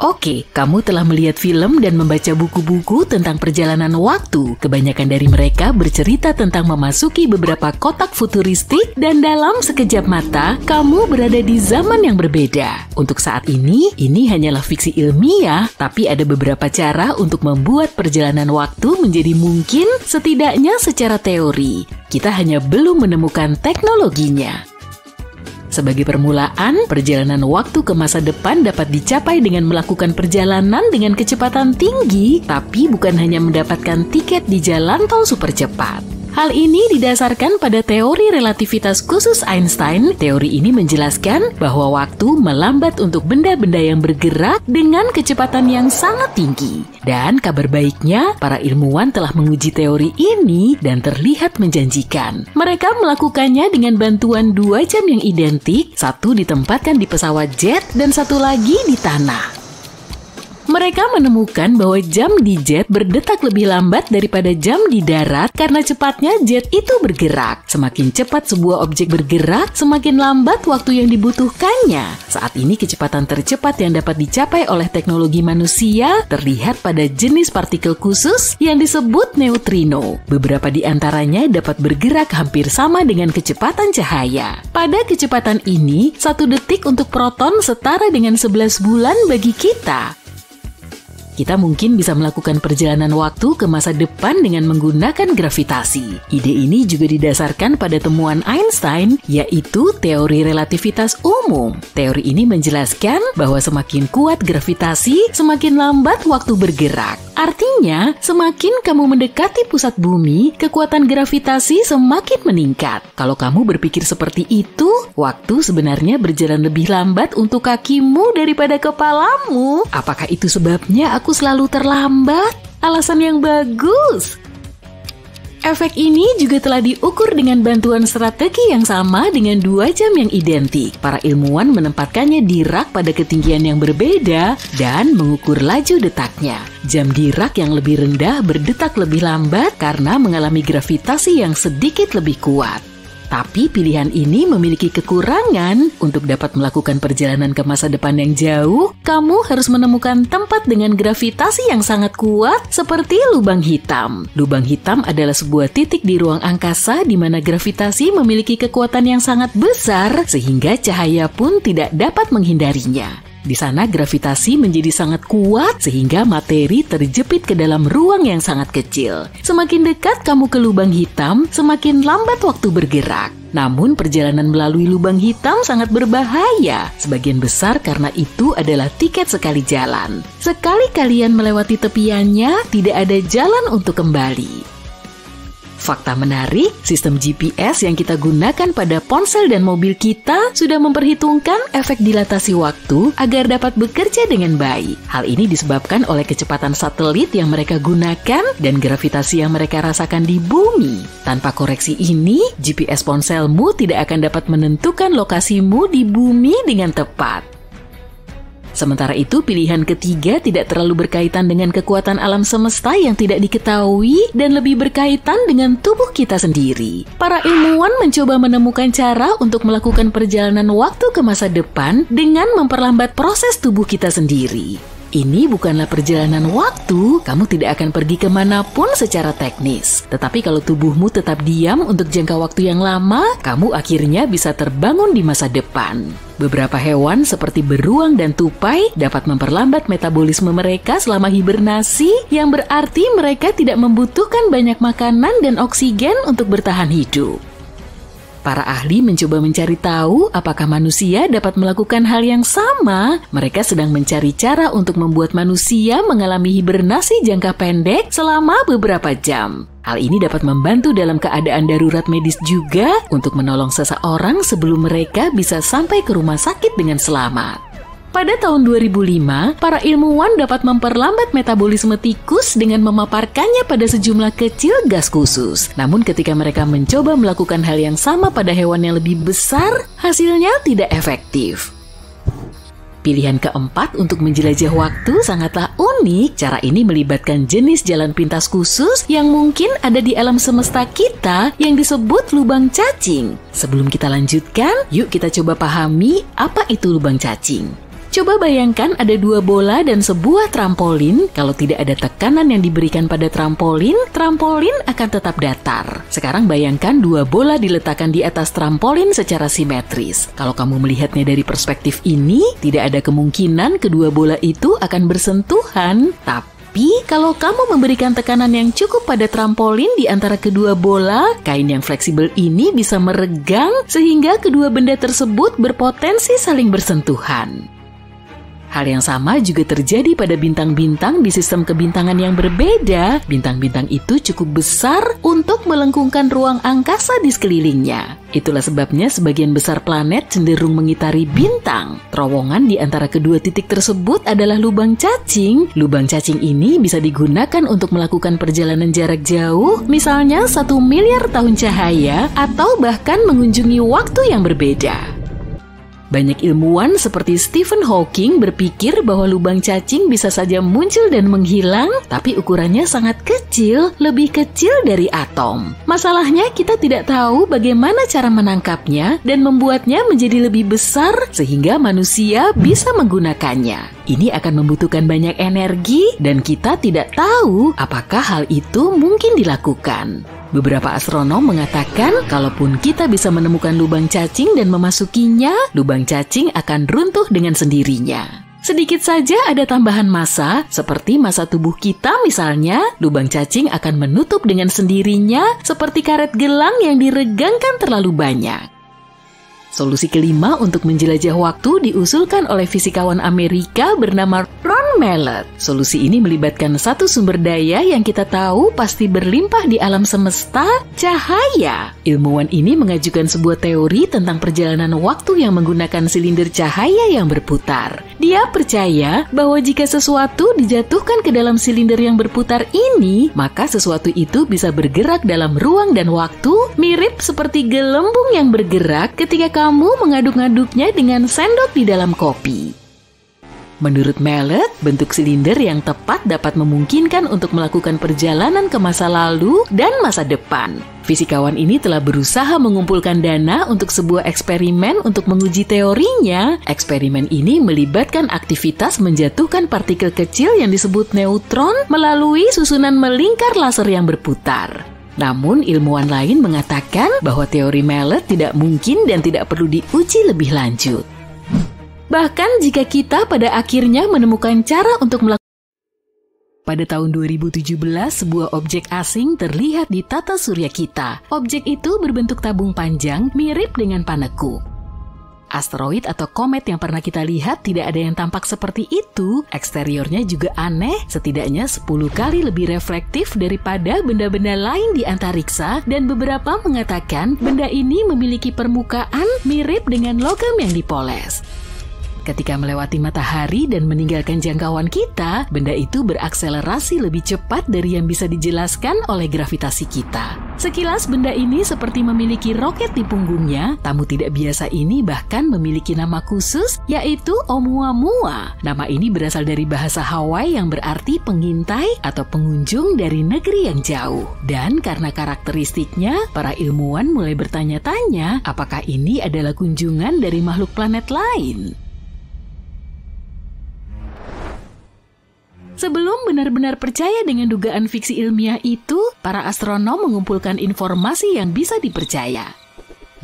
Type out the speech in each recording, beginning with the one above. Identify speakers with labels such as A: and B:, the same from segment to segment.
A: Oke, kamu telah melihat film dan membaca buku-buku tentang perjalanan waktu. Kebanyakan dari mereka bercerita tentang memasuki beberapa kotak futuristik dan dalam sekejap mata, kamu berada di zaman yang berbeda. Untuk saat ini hanyalah fiksi ilmiah, tapi ada beberapa cara untuk membuat perjalanan waktu menjadi mungkin setidaknya secara teori. Kita hanya belum menemukan teknologinya. Sebagai permulaan, perjalanan waktu ke masa depan dapat dicapai dengan melakukan perjalanan dengan kecepatan tinggi, tapi bukan hanya mendapatkan tiket di jalan tol super cepat. Hal ini didasarkan pada teori relativitas khusus Einstein. Teori ini menjelaskan bahwa waktu melambat untuk benda-benda yang bergerak dengan kecepatan yang sangat tinggi. Dan kabar baiknya, para ilmuwan telah menguji teori ini dan terlihat menjanjikan. Mereka melakukannya dengan bantuan 2 jam yang identik, satu ditempatkan di pesawat jet dan satu lagi di tanah. Mereka menemukan bahwa jam di jet berdetak lebih lambat daripada jam di darat karena cepatnya jet itu bergerak. Semakin cepat sebuah objek bergerak, semakin lambat waktu yang dibutuhkannya. Saat ini kecepatan tercepat yang dapat dicapai oleh teknologi manusia terlihat pada jenis partikel khusus yang disebut neutrino. Beberapa di antaranya dapat bergerak hampir sama dengan kecepatan cahaya. Pada kecepatan ini, 1 detik untuk proton setara dengan 11 bulan bagi kita. Kita mungkin bisa melakukan perjalanan waktu ke masa depan dengan menggunakan gravitasi. Ide ini juga didasarkan pada temuan Einstein, yaitu teori relativitas umum. Teori ini menjelaskan bahwa semakin kuat gravitasi, semakin lambat waktu bergerak. Artinya, semakin kamu mendekati pusat bumi, kekuatan gravitasi semakin meningkat. Kalau kamu berpikir seperti itu, waktu sebenarnya berjalan lebih lambat untuk kakimu daripada kepalamu. Apakah itu sebabnya aku selalu terlambat? Alasan yang bagus. Efek ini juga telah diukur dengan bantuan strategi yang sama dengan 2 jam yang identik. Para ilmuwan menempatkannya di rak pada ketinggian yang berbeda dan mengukur laju detaknya. Jam di rak yang lebih rendah berdetak lebih lambat karena mengalami gravitasi yang sedikit lebih kuat. Tapi pilihan ini memiliki kekurangan. Untuk dapat melakukan perjalanan ke masa depan yang jauh, kamu harus menemukan tempat dengan gravitasi yang sangat kuat seperti lubang hitam. Lubang hitam adalah sebuah titik di ruang angkasa di mana gravitasi memiliki kekuatan yang sangat besar sehingga cahaya pun tidak dapat menghindarinya. Di sana gravitasi menjadi sangat kuat sehingga materi terjepit ke dalam ruang yang sangat kecil. Semakin dekat kamu ke lubang hitam, semakin lambat waktu bergerak. Namun perjalanan melalui lubang hitam sangat berbahaya. Sebagian besar karena itu adalah tiket sekali jalan. Sekali kalian melewati tepiannya, tidak ada jalan untuk kembali. Fakta menarik, sistem GPS yang kita gunakan pada ponsel dan mobil kita sudah memperhitungkan efek dilatasi waktu agar dapat bekerja dengan baik. Hal ini disebabkan oleh kecepatan satelit yang mereka gunakan dan gravitasi yang mereka rasakan di bumi. Tanpa koreksi ini, GPS ponselmu tidak akan dapat menentukan lokasimu di bumi dengan tepat. Sementara itu, pilihan ketiga tidak terlalu berkaitan dengan kekuatan alam semesta yang tidak diketahui dan lebih berkaitan dengan tubuh kita sendiri. Para ilmuwan mencoba menemukan cara untuk melakukan perjalanan waktu ke masa depan dengan memperlambat proses tubuh kita sendiri. Ini bukanlah perjalanan waktu, kamu tidak akan pergi kemanapun secara teknis. Tetapi kalau tubuhmu tetap diam untuk jangka waktu yang lama, kamu akhirnya bisa terbangun di masa depan. Beberapa hewan seperti beruang dan tupai dapat memperlambat metabolisme mereka selama hibernasi, yang berarti mereka tidak membutuhkan banyak makanan dan oksigen untuk bertahan hidup. Para ahli mencoba mencari tahu apakah manusia dapat melakukan hal yang sama. Mereka sedang mencari cara untuk membuat manusia mengalami hibernasi jangka pendek selama beberapa jam. Hal ini dapat membantu dalam keadaan darurat medis juga untuk menolong seseorang sebelum mereka bisa sampai ke rumah sakit dengan selamat. Pada tahun 2005, para ilmuwan dapat memperlambat metabolisme tikus dengan memaparkannya pada sejumlah kecil gas khusus. Namun ketika mereka mencoba melakukan hal yang sama pada hewan yang lebih besar, hasilnya tidak efektif. Pilihan keempat untuk menjelajah waktu sangatlah unik. Cara ini melibatkan jenis jalan pintas khusus yang mungkin ada di alam semesta kita yang disebut lubang cacing. Sebelum kita lanjutkan, yuk kita coba pahami apa itu lubang cacing. Coba bayangkan ada 2 bola dan sebuah trampolin. Kalau tidak ada tekanan yang diberikan pada trampolin, trampolin akan tetap datar. Sekarang bayangkan 2 bola diletakkan di atas trampolin secara simetris. Kalau kamu melihatnya dari perspektif ini, tidak ada kemungkinan kedua bola itu akan bersentuhan. Tapi kalau kamu memberikan tekanan yang cukup pada trampolin di antara kedua bola, kain yang fleksibel ini bisa meregang sehingga kedua benda tersebut berpotensi saling bersentuhan. Hal yang sama juga terjadi pada bintang-bintang di sistem kebintangan yang berbeda. Bintang-bintang itu cukup besar untuk melengkungkan ruang angkasa di sekelilingnya. Itulah sebabnya sebagian besar planet cenderung mengitari bintang. Terowongan di antara kedua titik tersebut adalah lubang cacing. Lubang cacing ini bisa digunakan untuk melakukan perjalanan jarak jauh, misalnya 1 miliar tahun cahaya, atau bahkan mengunjungi waktu yang berbeda. Banyak ilmuwan seperti Stephen Hawking berpikir bahwa lubang cacing bisa saja muncul dan menghilang, tapi ukurannya sangat kecil, lebih kecil dari atom. Masalahnya kita tidak tahu bagaimana cara menangkapnya dan membuatnya menjadi lebih besar sehingga manusia bisa menggunakannya. Ini akan membutuhkan banyak energi dan kita tidak tahu apakah hal itu mungkin dilakukan. Beberapa astronom mengatakan kalaupun kita bisa menemukan lubang cacing dan memasukinya, lubang cacing akan runtuh dengan sendirinya. Sedikit saja ada tambahan massa, seperti massa tubuh kita misalnya, lubang cacing akan menutup dengan sendirinya seperti karet gelang yang diregangkan terlalu banyak. Solusi kelima untuk menjelajah waktu diusulkan oleh fisikawan Amerika bernama Ron Mallett. Solusi ini melibatkan satu sumber daya yang kita tahu pasti berlimpah di alam semesta, cahaya. Ilmuwan ini mengajukan sebuah teori tentang perjalanan waktu yang menggunakan silinder cahaya yang berputar. Dia percaya bahwa jika sesuatu dijatuhkan ke dalam silinder yang berputar ini, maka sesuatu itu bisa bergerak dalam ruang dan waktu, mirip seperti gelembung yang bergerak ketika kamu mengaduk-ngaduknya dengan sendok di dalam kopi. Menurut Mallett, bentuk silinder yang tepat dapat memungkinkan untuk melakukan perjalanan ke masa lalu dan masa depan. Fisikawan ini telah berusaha mengumpulkan dana untuk sebuah eksperimen untuk menguji teorinya. Eksperimen ini melibatkan aktivitas menjatuhkan partikel kecil yang disebut neutron melalui susunan melingkar laser yang berputar. Namun ilmuwan lain mengatakan bahwa teori Mallett tidak mungkin dan tidak perlu diuji lebih lanjut. Bahkan jika kita pada akhirnya menemukan cara untuk melakukan. Pada tahun 2017, sebuah objek asing terlihat di tata surya kita. Objek itu berbentuk tabung panjang mirip dengan panekuk. Asteroid atau komet yang pernah kita lihat tidak ada yang tampak seperti itu. Eksteriornya juga aneh, setidaknya 10 kali lebih reflektif daripada benda-benda lain di antariksa, dan beberapa mengatakan benda ini memiliki permukaan mirip dengan logam yang dipoles. Ketika melewati matahari dan meninggalkan jangkauan kita, benda itu berakselerasi lebih cepat dari yang bisa dijelaskan oleh gravitasi kita. Sekilas benda ini seperti memiliki roket di punggungnya. Tamu tidak biasa ini bahkan memiliki nama khusus, yaitu Oumuamua. Nama ini berasal dari bahasa Hawaii yang berarti pengintai atau pengunjung dari negeri yang jauh. Dan karena karakteristiknya, para ilmuwan mulai bertanya-tanya apakah ini adalah kunjungan dari makhluk planet lain. Sebelum benar-benar percaya dengan dugaan fiksi ilmiah itu, para astronom mengumpulkan informasi yang bisa dipercaya.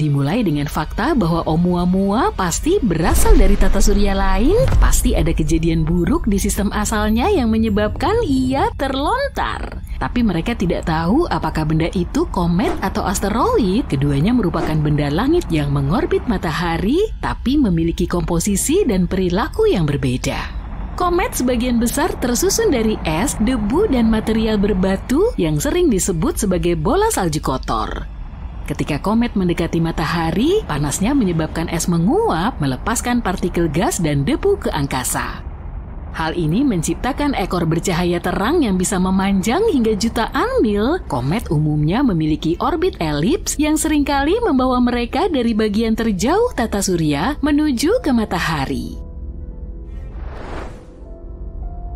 A: Dimulai dengan fakta bahwa Oumuamua pasti berasal dari tata surya lain, pasti ada kejadian buruk di sistem asalnya yang menyebabkan ia terlontar. Tapi mereka tidak tahu apakah benda itu komet atau asteroid. Keduanya merupakan benda langit yang mengorbit matahari, tapi memiliki komposisi dan perilaku yang berbeda. Komet sebagian besar tersusun dari es, debu, dan material berbatu yang sering disebut sebagai bola salju kotor. Ketika komet mendekati matahari, panasnya menyebabkan es menguap, melepaskan partikel gas dan debu ke angkasa. Hal ini menciptakan ekor bercahaya terang yang bisa memanjang hingga jutaan mil. Komet umumnya memiliki orbit elips yang seringkali membawa mereka dari bagian terjauh tata surya menuju ke matahari.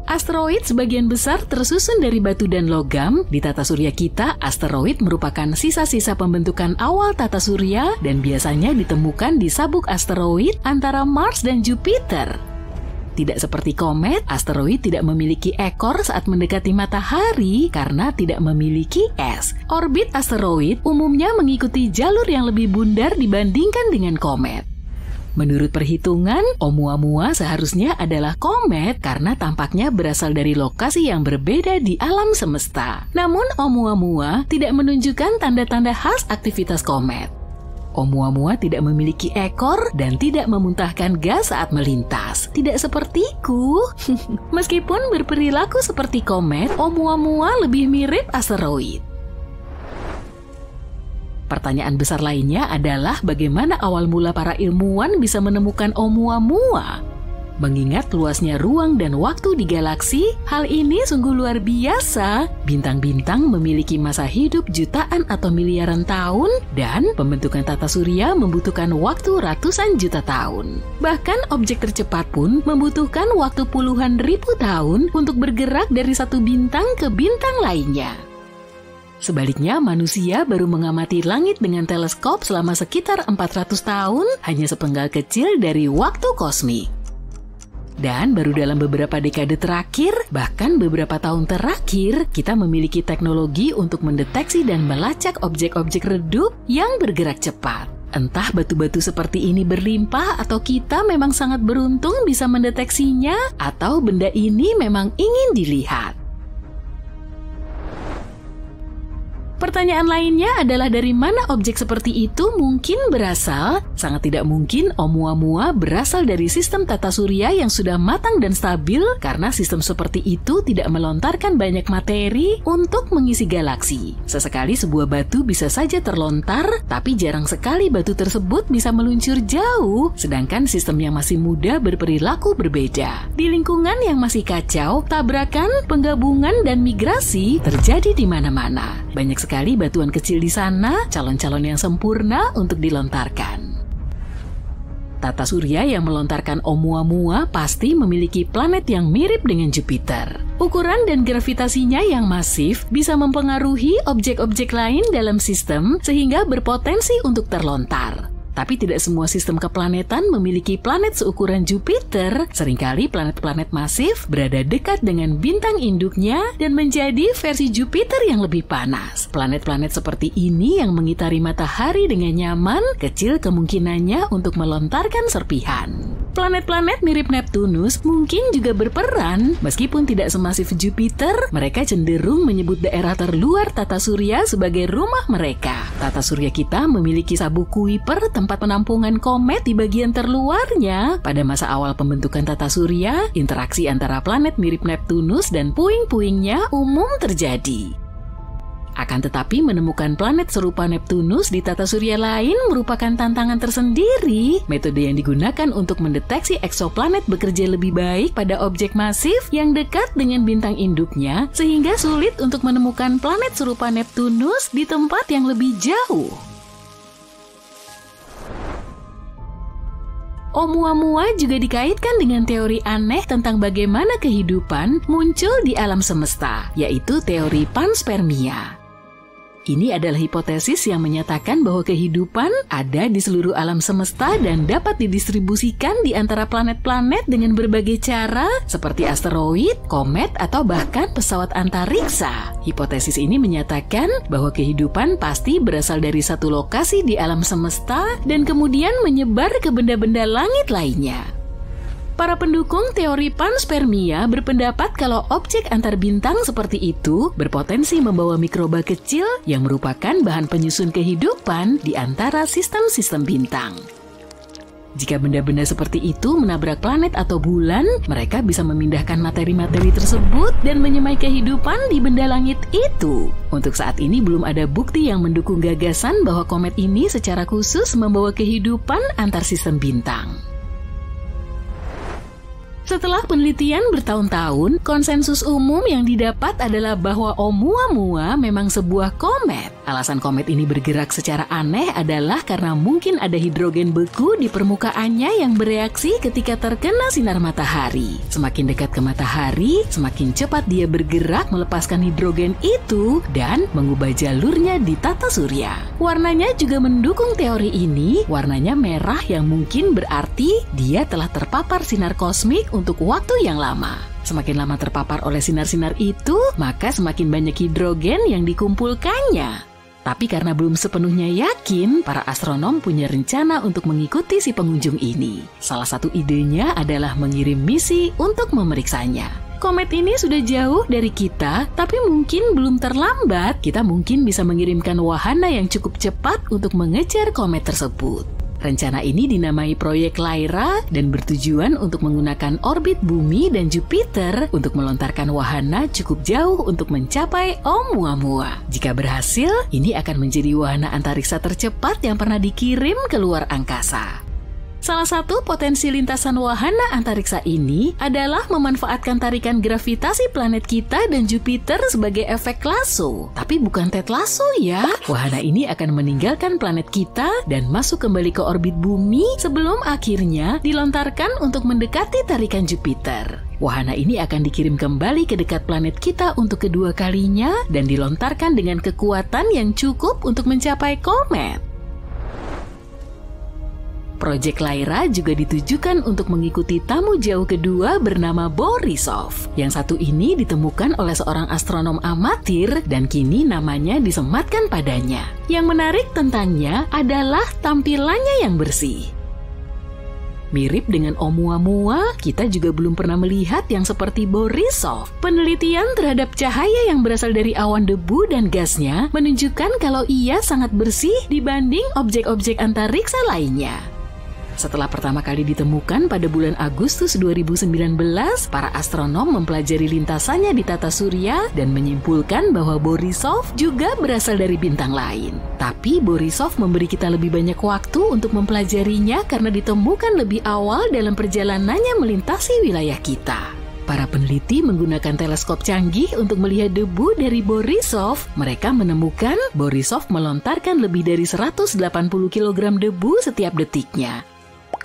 A: Asteroid sebagian besar tersusun dari batu dan logam. Di tata surya kita, asteroid merupakan sisa-sisa pembentukan awal tata surya dan biasanya ditemukan di sabuk asteroid antara Mars dan Jupiter. Tidak seperti komet, asteroid tidak memiliki ekor saat mendekati matahari karena tidak memiliki es. Orbit asteroid umumnya mengikuti jalur yang lebih bundar dibandingkan dengan komet. Menurut perhitungan, Oumuamua seharusnya adalah komet karena tampaknya berasal dari lokasi yang berbeda di alam semesta. Namun Oumuamua tidak menunjukkan tanda-tanda khas aktivitas komet. Oumuamua tidak memiliki ekor dan tidak memuntahkan gas saat melintas. Tidak sepertiku. Meskipun berperilaku seperti komet, Oumuamua lebih mirip asteroid. Pertanyaan besar lainnya adalah bagaimana awal mula para ilmuwan bisa menemukan Oumuamua? Mengingat luasnya ruang dan waktu di galaksi, hal ini sungguh luar biasa. Bintang-bintang memiliki masa hidup jutaan atau miliaran tahun, dan pembentukan tata surya membutuhkan waktu ratusan juta tahun. Bahkan objek tercepat pun membutuhkan waktu puluhan ribu tahun untuk bergerak dari satu bintang ke bintang lainnya. Sebaliknya, manusia baru mengamati langit dengan teleskop selama sekitar 400 tahun, hanya sepenggal kecil dari waktu kosmik. Dan baru dalam beberapa dekade terakhir, bahkan beberapa tahun terakhir, kita memiliki teknologi untuk mendeteksi dan melacak objek-objek redup yang bergerak cepat. Entah batu-batu seperti ini berlimpah atau kita memang sangat beruntung bisa mendeteksinya, atau benda ini memang ingin dilihat. Pertanyaan lainnya adalah dari mana objek seperti itu mungkin berasal? Sangat tidak mungkin Oumuamua berasal dari sistem tata surya yang sudah matang dan stabil karena sistem seperti itu tidak melontarkan banyak materi untuk mengisi galaksi. Sesekali sebuah batu bisa saja terlontar, tapi jarang sekali batu tersebut bisa meluncur jauh, sedangkan sistem yang masih muda berperilaku berbeda. Di lingkungan yang masih kacau, tabrakan, penggabungan, dan migrasi terjadi di mana-mana. Banyak sekali batuan kecil di sana, calon-calon yang sempurna untuk dilontarkan. Tata surya yang melontarkan Oumuamua pasti memiliki planet yang mirip dengan Jupiter. Ukuran dan gravitasinya yang masif bisa mempengaruhi objek-objek lain dalam sistem sehingga berpotensi untuk terlontar. Tapi tidak semua sistem keplanetan memiliki planet seukuran Jupiter. Seringkali planet-planet masif berada dekat dengan bintang induknya dan menjadi versi Jupiter yang lebih panas. Planet-planet seperti ini yang mengitari matahari dengan nyaman, kecil kemungkinannya untuk melontarkan serpihan. Planet-planet mirip Neptunus mungkin juga berperan. Meskipun tidak semasif Jupiter, mereka cenderung menyebut daerah terluar tata surya sebagai rumah mereka. Tata surya kita memiliki sabuk Kuiper, tempat penampungan komet di bagian terluarnya. Pada masa awal pembentukan tata surya, interaksi antara planet mirip Neptunus dan puing-puingnya umum terjadi. Akan tetapi menemukan planet serupa Neptunus di tata surya lain merupakan tantangan tersendiri. Metode yang digunakan untuk mendeteksi eksoplanet bekerja lebih baik pada objek masif yang dekat dengan bintang induknya, sehingga sulit untuk menemukan planet serupa Neptunus di tempat yang lebih jauh. Oumuamua juga dikaitkan dengan teori aneh tentang bagaimana kehidupan muncul di alam semesta, yaitu teori panspermia. Ini adalah hipotesis yang menyatakan bahwa kehidupan ada di seluruh alam semesta dan dapat didistribusikan di antara planet-planet dengan berbagai cara, seperti asteroid, komet, atau bahkan pesawat antariksa. Hipotesis ini menyatakan bahwa kehidupan pasti berasal dari satu lokasi di alam semesta dan kemudian menyebar ke benda-benda langit lainnya. Para pendukung teori panspermia berpendapat kalau objek antar bintang seperti itu berpotensi membawa mikroba kecil yang merupakan bahan penyusun kehidupan di antara sistem-sistem bintang. Jika benda-benda seperti itu menabrak planet atau bulan, mereka bisa memindahkan materi-materi tersebut dan menyemai kehidupan di benda langit itu. Untuk saat ini belum ada bukti yang mendukung gagasan bahwa komet ini secara khusus membawa kehidupan antar sistem bintang. Setelah penelitian bertahun-tahun, konsensus umum yang didapat adalah bahwa Oumuamua memang sebuah komet. Alasan komet ini bergerak secara aneh adalah karena mungkin ada hidrogen beku di permukaannya yang bereaksi ketika terkena sinar matahari. Semakin dekat ke matahari, semakin cepat dia bergerak melepaskan hidrogen itu dan mengubah jalurnya di tata surya. Warnanya juga mendukung teori ini. Warnanya merah yang mungkin berarti dia telah terpapar sinar kosmik untuk waktu yang lama. Semakin lama terpapar oleh sinar-sinar itu, maka semakin banyak hidrogen yang dikumpulkannya. Tapi karena belum sepenuhnya yakin, para astronom punya rencana untuk mengikuti si pengunjung ini. Salah satu idenya adalah mengirim misi untuk memeriksanya. Komet ini sudah jauh dari kita, tapi mungkin belum terlambat. Kita mungkin bisa mengirimkan wahana yang cukup cepat untuk mengejar komet tersebut. Rencana ini dinamai Proyek Lyra dan bertujuan untuk menggunakan orbit Bumi dan Jupiter untuk melontarkan wahana cukup jauh untuk mencapai Oumuamua. Jika berhasil, ini akan menjadi wahana antariksa tercepat yang pernah dikirim ke luar angkasa. Salah satu potensi lintasan wahana antariksa ini adalah memanfaatkan tarikan gravitasi planet kita dan Jupiter sebagai efek lasso. Tapi bukan Ted Lasso ya. Wahana ini akan meninggalkan planet kita dan masuk kembali ke orbit Bumi sebelum akhirnya dilontarkan untuk mendekati tarikan Jupiter. Wahana ini akan dikirim kembali ke dekat planet kita untuk kedua kalinya dan dilontarkan dengan kekuatan yang cukup untuk mencapai komet. Proyek Lyra juga ditujukan untuk mengikuti tamu jauh kedua bernama Borisov. Yang satu ini ditemukan oleh seorang astronom amatir dan kini namanya disematkan padanya. Yang menarik tentangnya adalah tampilannya yang bersih. Mirip dengan Oumuamua, kita juga belum pernah melihat yang seperti Borisov. Penelitian terhadap cahaya yang berasal dari awan debu dan gasnya menunjukkan kalau ia sangat bersih dibanding objek-objek antariksa lainnya. Setelah pertama kali ditemukan pada bulan Agustus 2019, para astronom mempelajari lintasannya di tata surya dan menyimpulkan bahwa Borisov juga berasal dari bintang lain. Tapi Borisov memberi kita lebih banyak waktu untuk mempelajarinya karena ditemukan lebih awal dalam perjalanannya melintasi wilayah kita. Para peneliti menggunakan teleskop canggih untuk melihat debu dari Borisov. Mereka menemukan Borisov melontarkan lebih dari 180 kg debu setiap detiknya.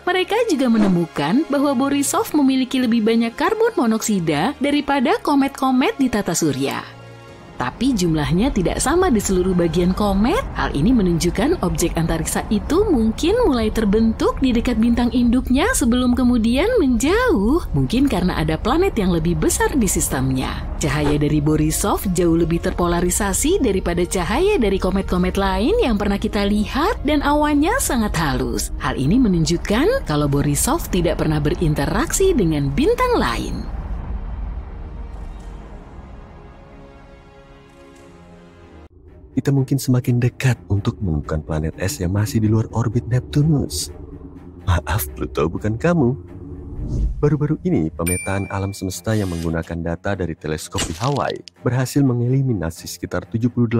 A: Mereka juga menemukan bahwa Borisov memiliki lebih banyak karbon monoksida daripada komet-komet di tata surya. Tapi jumlahnya tidak sama di seluruh bagian komet. Hal ini menunjukkan objek antariksa itu mungkin mulai terbentuk di dekat bintang induknya sebelum kemudian menjauh. Mungkin karena ada planet yang lebih besar di sistemnya. Cahaya dari Borisov jauh lebih terpolarisasi daripada cahaya dari komet-komet lain yang pernah kita lihat dan awannya sangat halus. Hal ini menunjukkan kalau Borisov tidak pernah berinteraksi dengan bintang lain.
B: Kita mungkin semakin dekat untuk menemukan planet es yang masih di luar orbit Neptunus. Maaf, Pluto bukan kamu. Baru-baru ini, pemetaan alam semesta yang menggunakan data dari teleskop di Hawaii berhasil mengeliminasi sekitar 78%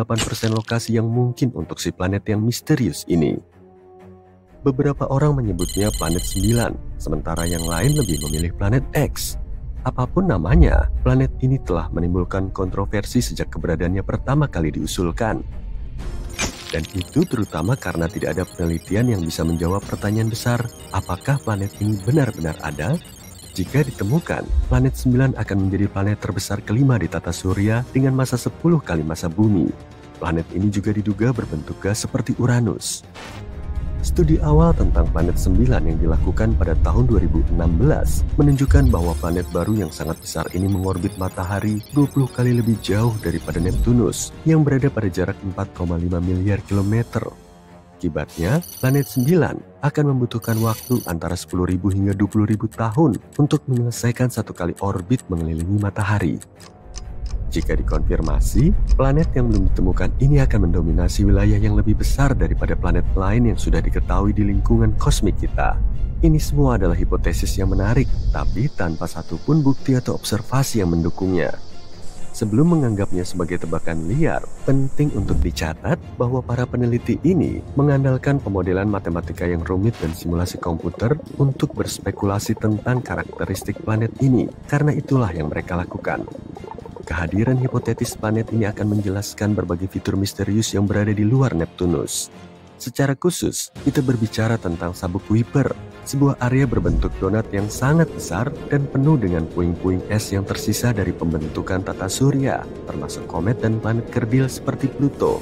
B: lokasi yang mungkin untuk si planet yang misterius ini. Beberapa orang menyebutnya planet 9, sementara yang lain lebih memilih planet X. Apapun namanya, planet ini telah menimbulkan kontroversi sejak keberadaannya pertama kali diusulkan. Dan itu terutama karena tidak ada penelitian yang bisa menjawab pertanyaan besar, apakah planet ini benar-benar ada? Jika ditemukan, planet 9 akan menjadi planet terbesar kelima di tata surya dengan masa 10 kali masa bumi. Planet ini juga diduga berbentuk gas seperti Uranus. Studi awal tentang planet 9 yang dilakukan pada tahun 2016 menunjukkan bahwa planet baru yang sangat besar ini mengorbit matahari 20 kali lebih jauh daripada Neptunus yang berada pada jarak 4,5 miliar kilometer. Akibatnya, planet 9 akan membutuhkan waktu antara 10.000 hingga 20.000 tahun untuk menyelesaikan satu kali orbit mengelilingi matahari. Jika dikonfirmasi, planet yang belum ditemukan ini akan mendominasi wilayah yang lebih besar daripada planet lain yang sudah diketahui di lingkungan kosmik kita. Ini semua adalah hipotesis yang menarik, tapi tanpa satupun bukti atau observasi yang mendukungnya. Sebelum menganggapnya sebagai tebakan liar, penting untuk dicatat bahwa para peneliti ini mengandalkan pemodelan matematika yang rumit dan simulasi komputer untuk berspekulasi tentang karakteristik planet ini, karena itulah yang mereka lakukan. Kehadiran hipotetis planet ini akan menjelaskan berbagai fitur misterius yang berada di luar Neptunus. Secara khusus, kita berbicara tentang sabuk Kuiper, sebuah area berbentuk donat yang sangat besar dan penuh dengan puing-puing es yang tersisa dari pembentukan tata surya, termasuk komet dan planet kerdil seperti Pluto.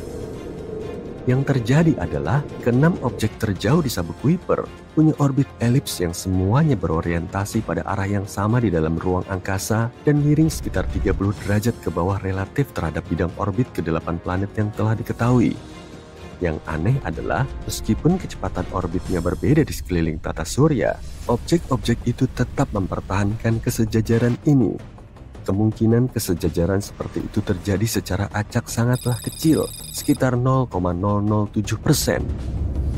B: Yang terjadi adalah keenam objek terjauh di sabuk Kuiper punya orbit elips yang semuanya berorientasi pada arah yang sama di dalam ruang angkasa dan miring sekitar 30 derajat ke bawah relatif terhadap bidang orbit ke-8 planet yang telah diketahui. Yang aneh adalah meskipun kecepatan orbitnya berbeda di sekeliling tata surya, objek-objek itu tetap mempertahankan kesejajaran ini. Kemungkinan kesejajaran seperti itu terjadi secara acak sangatlah kecil, sekitar 0,007%.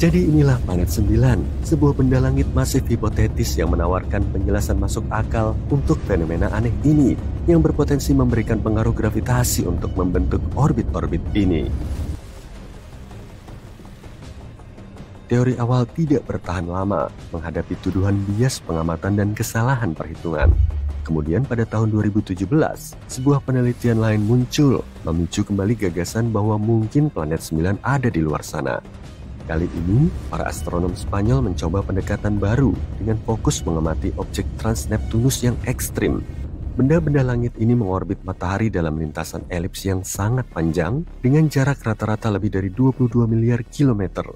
B: Jadi inilah planet 9, sebuah benda langit masif hipotetis yang menawarkan penjelasan masuk akal untuk fenomena aneh ini, yang berpotensi memberikan pengaruh gravitasi untuk membentuk orbit-orbit ini. Teori awal tidak bertahan lama menghadapi tuduhan bias pengamatan dan kesalahan perhitungan. Kemudian pada tahun 2017, sebuah penelitian lain muncul, memicu kembali gagasan bahwa mungkin planet 9 ada di luar sana. Kali ini, para astronom Spanyol mencoba pendekatan baru dengan fokus mengamati objek Trans-Neptunus yang ekstrim. Benda-benda langit ini mengorbit matahari dalam lintasan elips yang sangat panjang dengan jarak rata-rata lebih dari 22 miliar kilometer.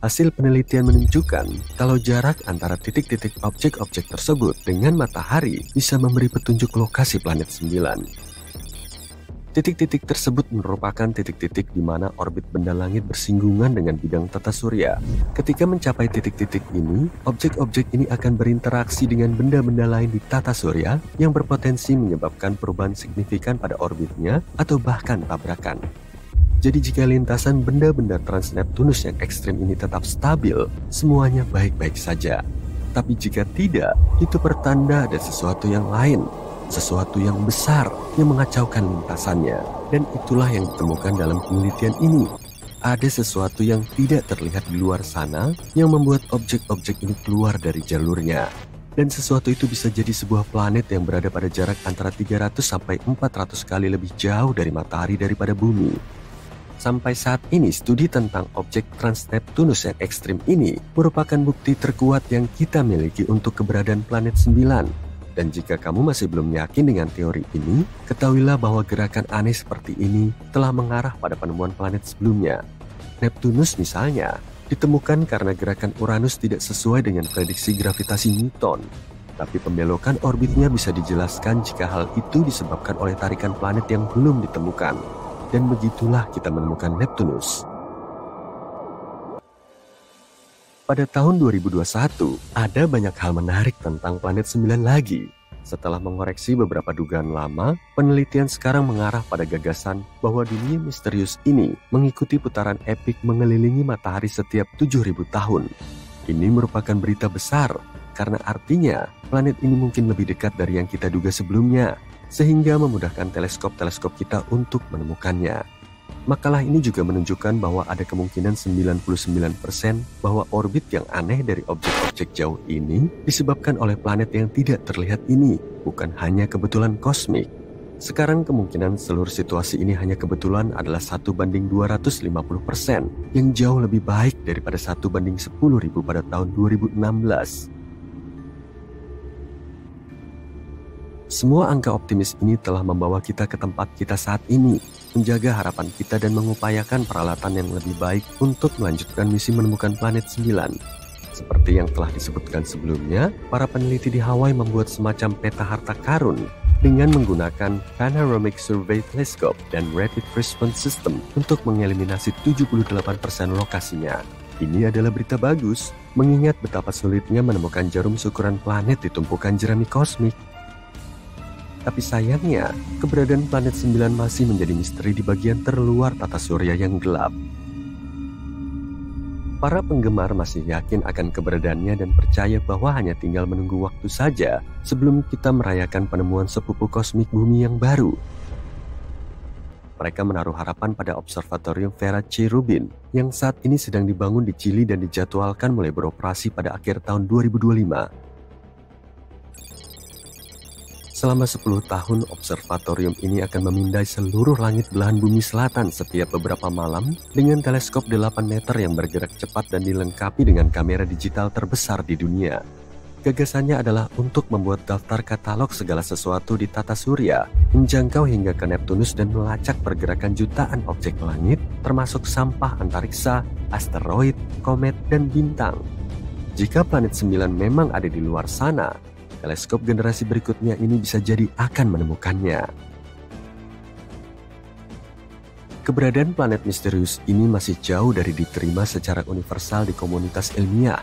B: Hasil penelitian menunjukkan kalau jarak antara titik-titik objek-objek tersebut dengan matahari bisa memberi petunjuk lokasi planet 9. Titik-titik tersebut merupakan titik-titik di mana orbit benda langit bersinggungan dengan bidang tata surya. Ketika mencapai titik-titik ini, objek-objek ini akan berinteraksi dengan benda-benda lain di tata surya yang berpotensi menyebabkan perubahan signifikan pada orbitnya atau bahkan tabrakan. Jadi jika lintasan benda-benda Trans-Neptunus yang ekstrim ini tetap stabil, semuanya baik-baik saja. Tapi jika tidak, itu pertanda ada sesuatu yang lain, sesuatu yang besar yang mengacaukan lintasannya. Dan itulah yang ditemukan dalam penelitian ini. Ada sesuatu yang tidak terlihat di luar sana yang membuat objek-objek ini keluar dari jalurnya. Dan sesuatu itu bisa jadi sebuah planet yang berada pada jarak antara 300 sampai 400 kali lebih jauh dari matahari daripada bumi. Sampai saat ini, studi tentang objek Trans-Neptunus yang ekstrim ini merupakan bukti terkuat yang kita miliki untuk keberadaan planet 9. Dan jika kamu masih belum yakin dengan teori ini, ketahuilah bahwa gerakan aneh seperti ini telah mengarah pada penemuan planet sebelumnya. Neptunus misalnya, ditemukan karena gerakan Uranus tidak sesuai dengan prediksi gravitasi Newton. Tapi pembelokan orbitnya bisa dijelaskan jika hal itu disebabkan oleh tarikan planet yang belum ditemukan. Dan begitulah kita menemukan Neptunus. Pada tahun 2021, ada banyak hal menarik tentang planet 9 lagi. Setelah mengoreksi beberapa dugaan lama, penelitian sekarang mengarah pada gagasan bahwa dunia misterius ini mengikuti putaran epik mengelilingi matahari setiap 7.000 tahun. Ini merupakan berita besar, karena artinya planet ini mungkin lebih dekat dari yang kita duga sebelumnya, sehingga memudahkan teleskop-teleskop kita untuk menemukannya. Makalah ini juga menunjukkan bahwa ada kemungkinan 99% bahwa orbit yang aneh dari objek-objek jauh ini disebabkan oleh planet yang tidak terlihat ini, bukan hanya kebetulan kosmik. Sekarang kemungkinan seluruh situasi ini hanya kebetulan adalah 1:250%, yang jauh lebih baik daripada 1:10.000 pada tahun 2016. Semua angka optimis ini telah membawa kita ke tempat kita saat ini, menjaga harapan kita dan mengupayakan peralatan yang lebih baik untuk melanjutkan misi menemukan planet 9. Seperti yang telah disebutkan sebelumnya, para peneliti di Hawaii membuat semacam peta harta karun dengan menggunakan Panoramic Survey Telescope dan Rapid Response System untuk mengeliminasi 78% lokasinya. Ini adalah berita bagus, mengingat betapa sulitnya menemukan jarum syukuran planet di tumpukan jerami kosmik. Tapi sayangnya, keberadaan planet 9 masih menjadi misteri di bagian terluar tata surya yang gelap. Para penggemar masih yakin akan keberadaannya dan percaya bahwa hanya tinggal menunggu waktu saja sebelum kita merayakan penemuan sepupu kosmik bumi yang baru. Mereka menaruh harapan pada Observatorium Vera C. Rubin yang saat ini sedang dibangun di Chili dan dijadwalkan mulai beroperasi pada akhir tahun 2025. Selama 10 tahun, observatorium ini akan memindai seluruh langit belahan bumi selatan setiap beberapa malam dengan teleskop 8 meter yang bergerak cepat dan dilengkapi dengan kamera digital terbesar di dunia. Gagasannya adalah untuk membuat daftar katalog segala sesuatu di tata surya, menjangkau hingga ke Neptunus dan melacak pergerakan jutaan objek langit, termasuk sampah antariksa, asteroid, komet, dan bintang. Jika planet 9 memang ada di luar sana, teleskop generasi berikutnya ini bisa jadi akan menemukannya. Keberadaan planet misterius ini masih jauh dari diterima secara universal di komunitas ilmiah.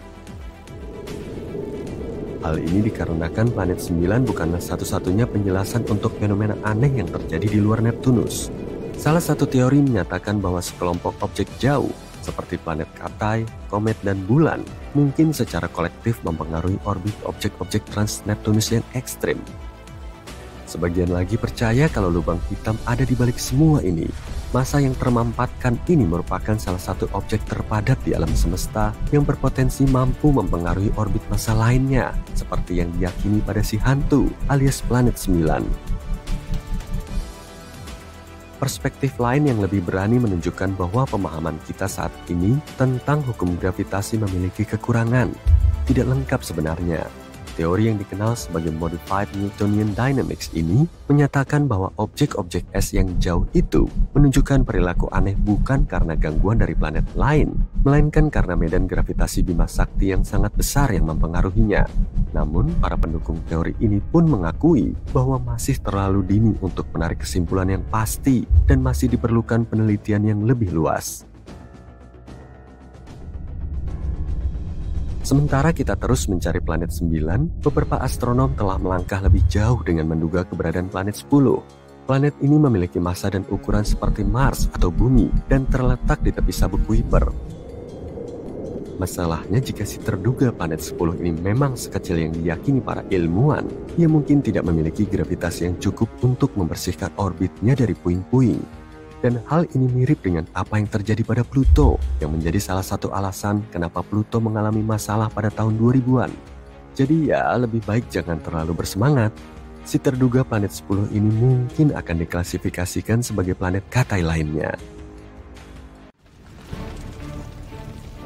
B: Hal ini dikarenakan planet 9 bukanlah satu-satunya penjelasan untuk fenomena aneh yang terjadi di luar Neptunus. Salah satu teori menyatakan bahwa sekelompok objek jauh, seperti planet Katai, komet, dan bulan, mungkin secara kolektif mempengaruhi orbit objek-objek trans-Neptunus yang ekstrim. Sebagian lagi percaya kalau lubang hitam ada di balik semua ini. Massa yang termampatkan ini merupakan salah satu objek terpadat di alam semesta yang berpotensi mampu mempengaruhi orbit massa lainnya, seperti yang diyakini pada si hantu alias planet 9. Perspektif lain yang lebih berani menunjukkan bahwa pemahaman kita saat ini tentang hukum gravitasi memiliki kekurangan, tidak lengkap sebenarnya. Teori yang dikenal sebagai Modified Newtonian Dynamics ini menyatakan bahwa objek-objek es yang jauh itu menunjukkan perilaku aneh bukan karena gangguan dari planet lain, melainkan karena medan gravitasi Bima Sakti yang sangat besar yang mempengaruhinya. Namun, para pendukung teori ini pun mengakui bahwa masih terlalu dini untuk menarik kesimpulan yang pasti dan masih diperlukan penelitian yang lebih luas. Sementara kita terus mencari planet 9, beberapa astronom telah melangkah lebih jauh dengan menduga keberadaan planet 10. Planet ini memiliki massa dan ukuran seperti Mars atau Bumi dan terletak di tepi sabuk Kuiper. Masalahnya jika si terduga planet 10 ini memang sekecil yang diyakini para ilmuwan, ia mungkin tidak memiliki gravitasi yang cukup untuk membersihkan orbitnya dari puing-puing. Dan hal ini mirip dengan apa yang terjadi pada Pluto, yang menjadi salah satu alasan kenapa Pluto mengalami masalah pada tahun 2000-an. Jadi ya, lebih baik jangan terlalu bersemangat. Si terduga planet 10 ini mungkin akan diklasifikasikan sebagai planet Katai lainnya.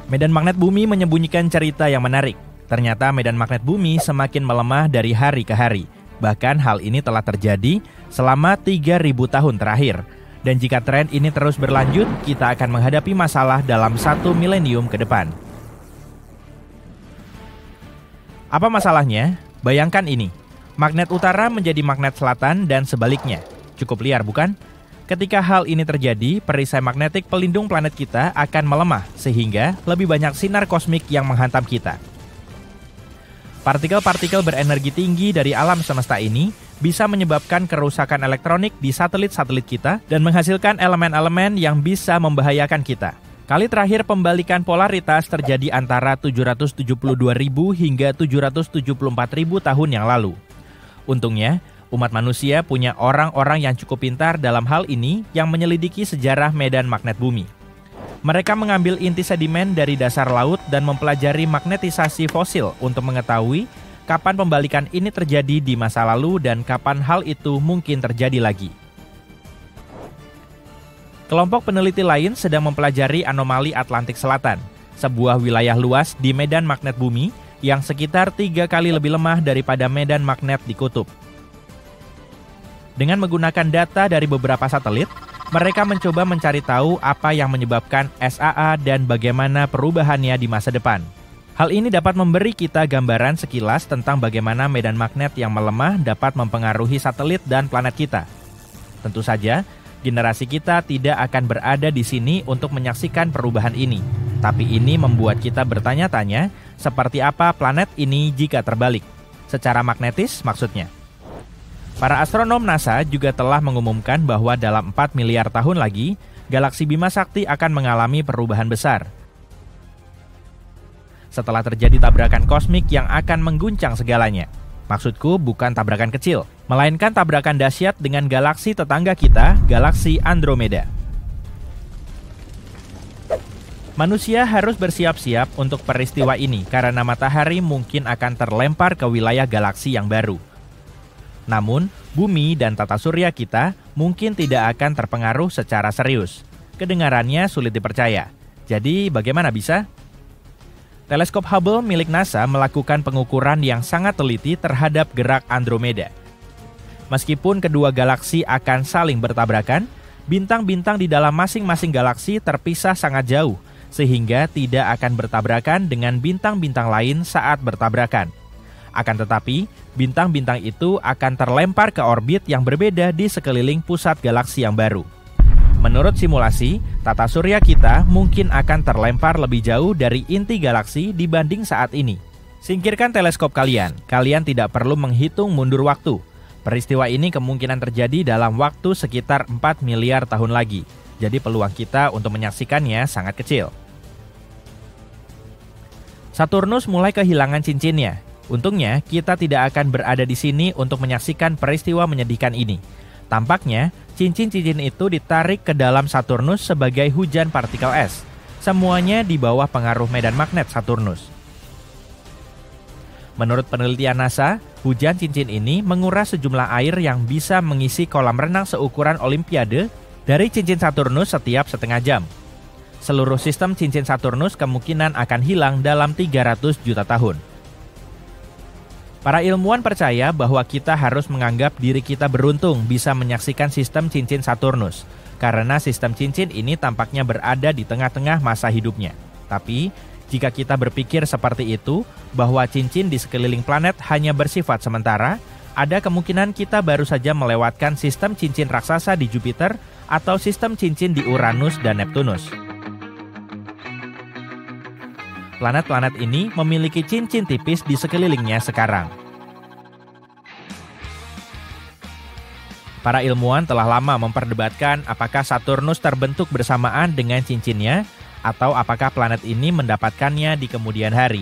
C: Medan magnet bumi menyembunyikan cerita yang menarik. Ternyata medan magnet bumi semakin melemah dari hari ke hari. Bahkan hal ini telah terjadi selama 3.000 tahun terakhir. Dan jika tren ini terus berlanjut, kita akan menghadapi masalah dalam 1 milenium ke depan. Apa masalahnya? Bayangkan ini. Magnet utara menjadi magnet selatan dan sebaliknya. Cukup liar, bukan? Ketika hal ini terjadi, perisai magnetik pelindung planet kita akan melemah, sehingga lebih banyak sinar kosmik yang menghantam kita. Partikel-partikel berenergi tinggi dari alam semesta ini bisa menyebabkan kerusakan elektronik di satelit-satelit kita dan menghasilkan elemen-elemen yang bisa membahayakan kita. Kali terakhir pembalikan polaritas terjadi antara 772.000 hingga 774.000 tahun yang lalu. Untungnya, umat manusia punya orang-orang yang cukup pintar dalam hal ini yang menyelidiki sejarah medan magnet bumi. Mereka mengambil inti sedimen dari dasar laut dan mempelajari magnetisasi fosil untuk mengetahui kapan pembalikan ini terjadi di masa lalu dan kapan hal itu mungkin terjadi lagi. Kelompok peneliti lain sedang mempelajari anomali Atlantik Selatan, sebuah wilayah luas di medan magnet bumi yang sekitar 3 kali lebih lemah daripada medan magnet di kutub. Dengan menggunakan data dari beberapa satelit, mereka mencoba mencari tahu apa yang menyebabkan SAA dan bagaimana perubahannya di masa depan. Hal ini dapat memberi kita gambaran sekilas tentang bagaimana medan magnet yang melemah dapat mempengaruhi satelit dan planet kita. Tentu saja, generasi kita tidak akan berada di sini untuk menyaksikan perubahan ini. Tapi ini membuat kita bertanya-tanya, seperti apa planet ini jika terbalik? Secara magnetis maksudnya. Para astronom NASA juga telah mengumumkan bahwa dalam 4 miliar tahun lagi, galaksi Bima Sakti akan mengalami perubahan besar. Setelah terjadi tabrakan kosmik yang akan mengguncang segalanya. Maksudku bukan tabrakan kecil, melainkan tabrakan dahsyat dengan galaksi tetangga kita, galaksi Andromeda. Manusia harus bersiap-siap untuk peristiwa ini karena matahari mungkin akan terlempar ke wilayah galaksi yang baru. Namun, bumi dan tata surya kita mungkin tidak akan terpengaruh secara serius. Kedengarannya sulit dipercaya. Jadi, bagaimana bisa? Teleskop Hubble milik NASA melakukan pengukuran yang sangat teliti terhadap gerak Andromeda. Meskipun kedua galaksi akan saling bertabrakan, bintang-bintang di dalam masing-masing galaksi terpisah sangat jauh, sehingga tidak akan bertabrakan dengan bintang-bintang lain saat bertabrakan. Akan tetapi, bintang-bintang itu akan terlempar ke orbit yang berbeda di sekeliling pusat galaksi yang baru. Menurut simulasi, tata surya kita mungkin akan terlempar lebih jauh dari inti galaksi dibanding saat ini. Singkirkan teleskop kalian tidak perlu menghitung mundur waktu. Peristiwa ini kemungkinan terjadi dalam waktu sekitar 4 miliar tahun lagi. Jadi peluang kita untuk menyaksikannya sangat kecil. Saturnus mulai kehilangan cincinnya. Untungnya, kita tidak akan berada di sini untuk menyaksikan peristiwa menyedihkan ini. Tampaknya, cincin-cincin itu ditarik ke dalam Saturnus sebagai hujan partikel es. Semuanya di bawah pengaruh medan magnet Saturnus. Menurut penelitian NASA, hujan cincin ini menguras sejumlah air yang bisa mengisi kolam renang seukuran Olimpiade dari cincin Saturnus setiap setengah jam. Seluruh sistem cincin Saturnus kemungkinan akan hilang dalam 300 juta tahun. Para ilmuwan percaya bahwa kita harus menganggap diri kita beruntung bisa menyaksikan sistem cincin Saturnus, karena sistem cincin ini tampaknya berada di tengah-tengah masa hidupnya. Tapi, jika kita berpikir seperti itu, bahwa cincin di sekeliling planet hanya bersifat sementara, ada kemungkinan kita baru saja melewatkan sistem cincin raksasa di Jupiter atau sistem cincin di Uranus dan Neptunus. Planet-planet ini memiliki cincin tipis di sekelilingnya sekarang. Para ilmuwan telah lama memperdebatkan apakah Saturnus terbentuk bersamaan dengan cincinnya atau apakah planet ini mendapatkannya di kemudian hari.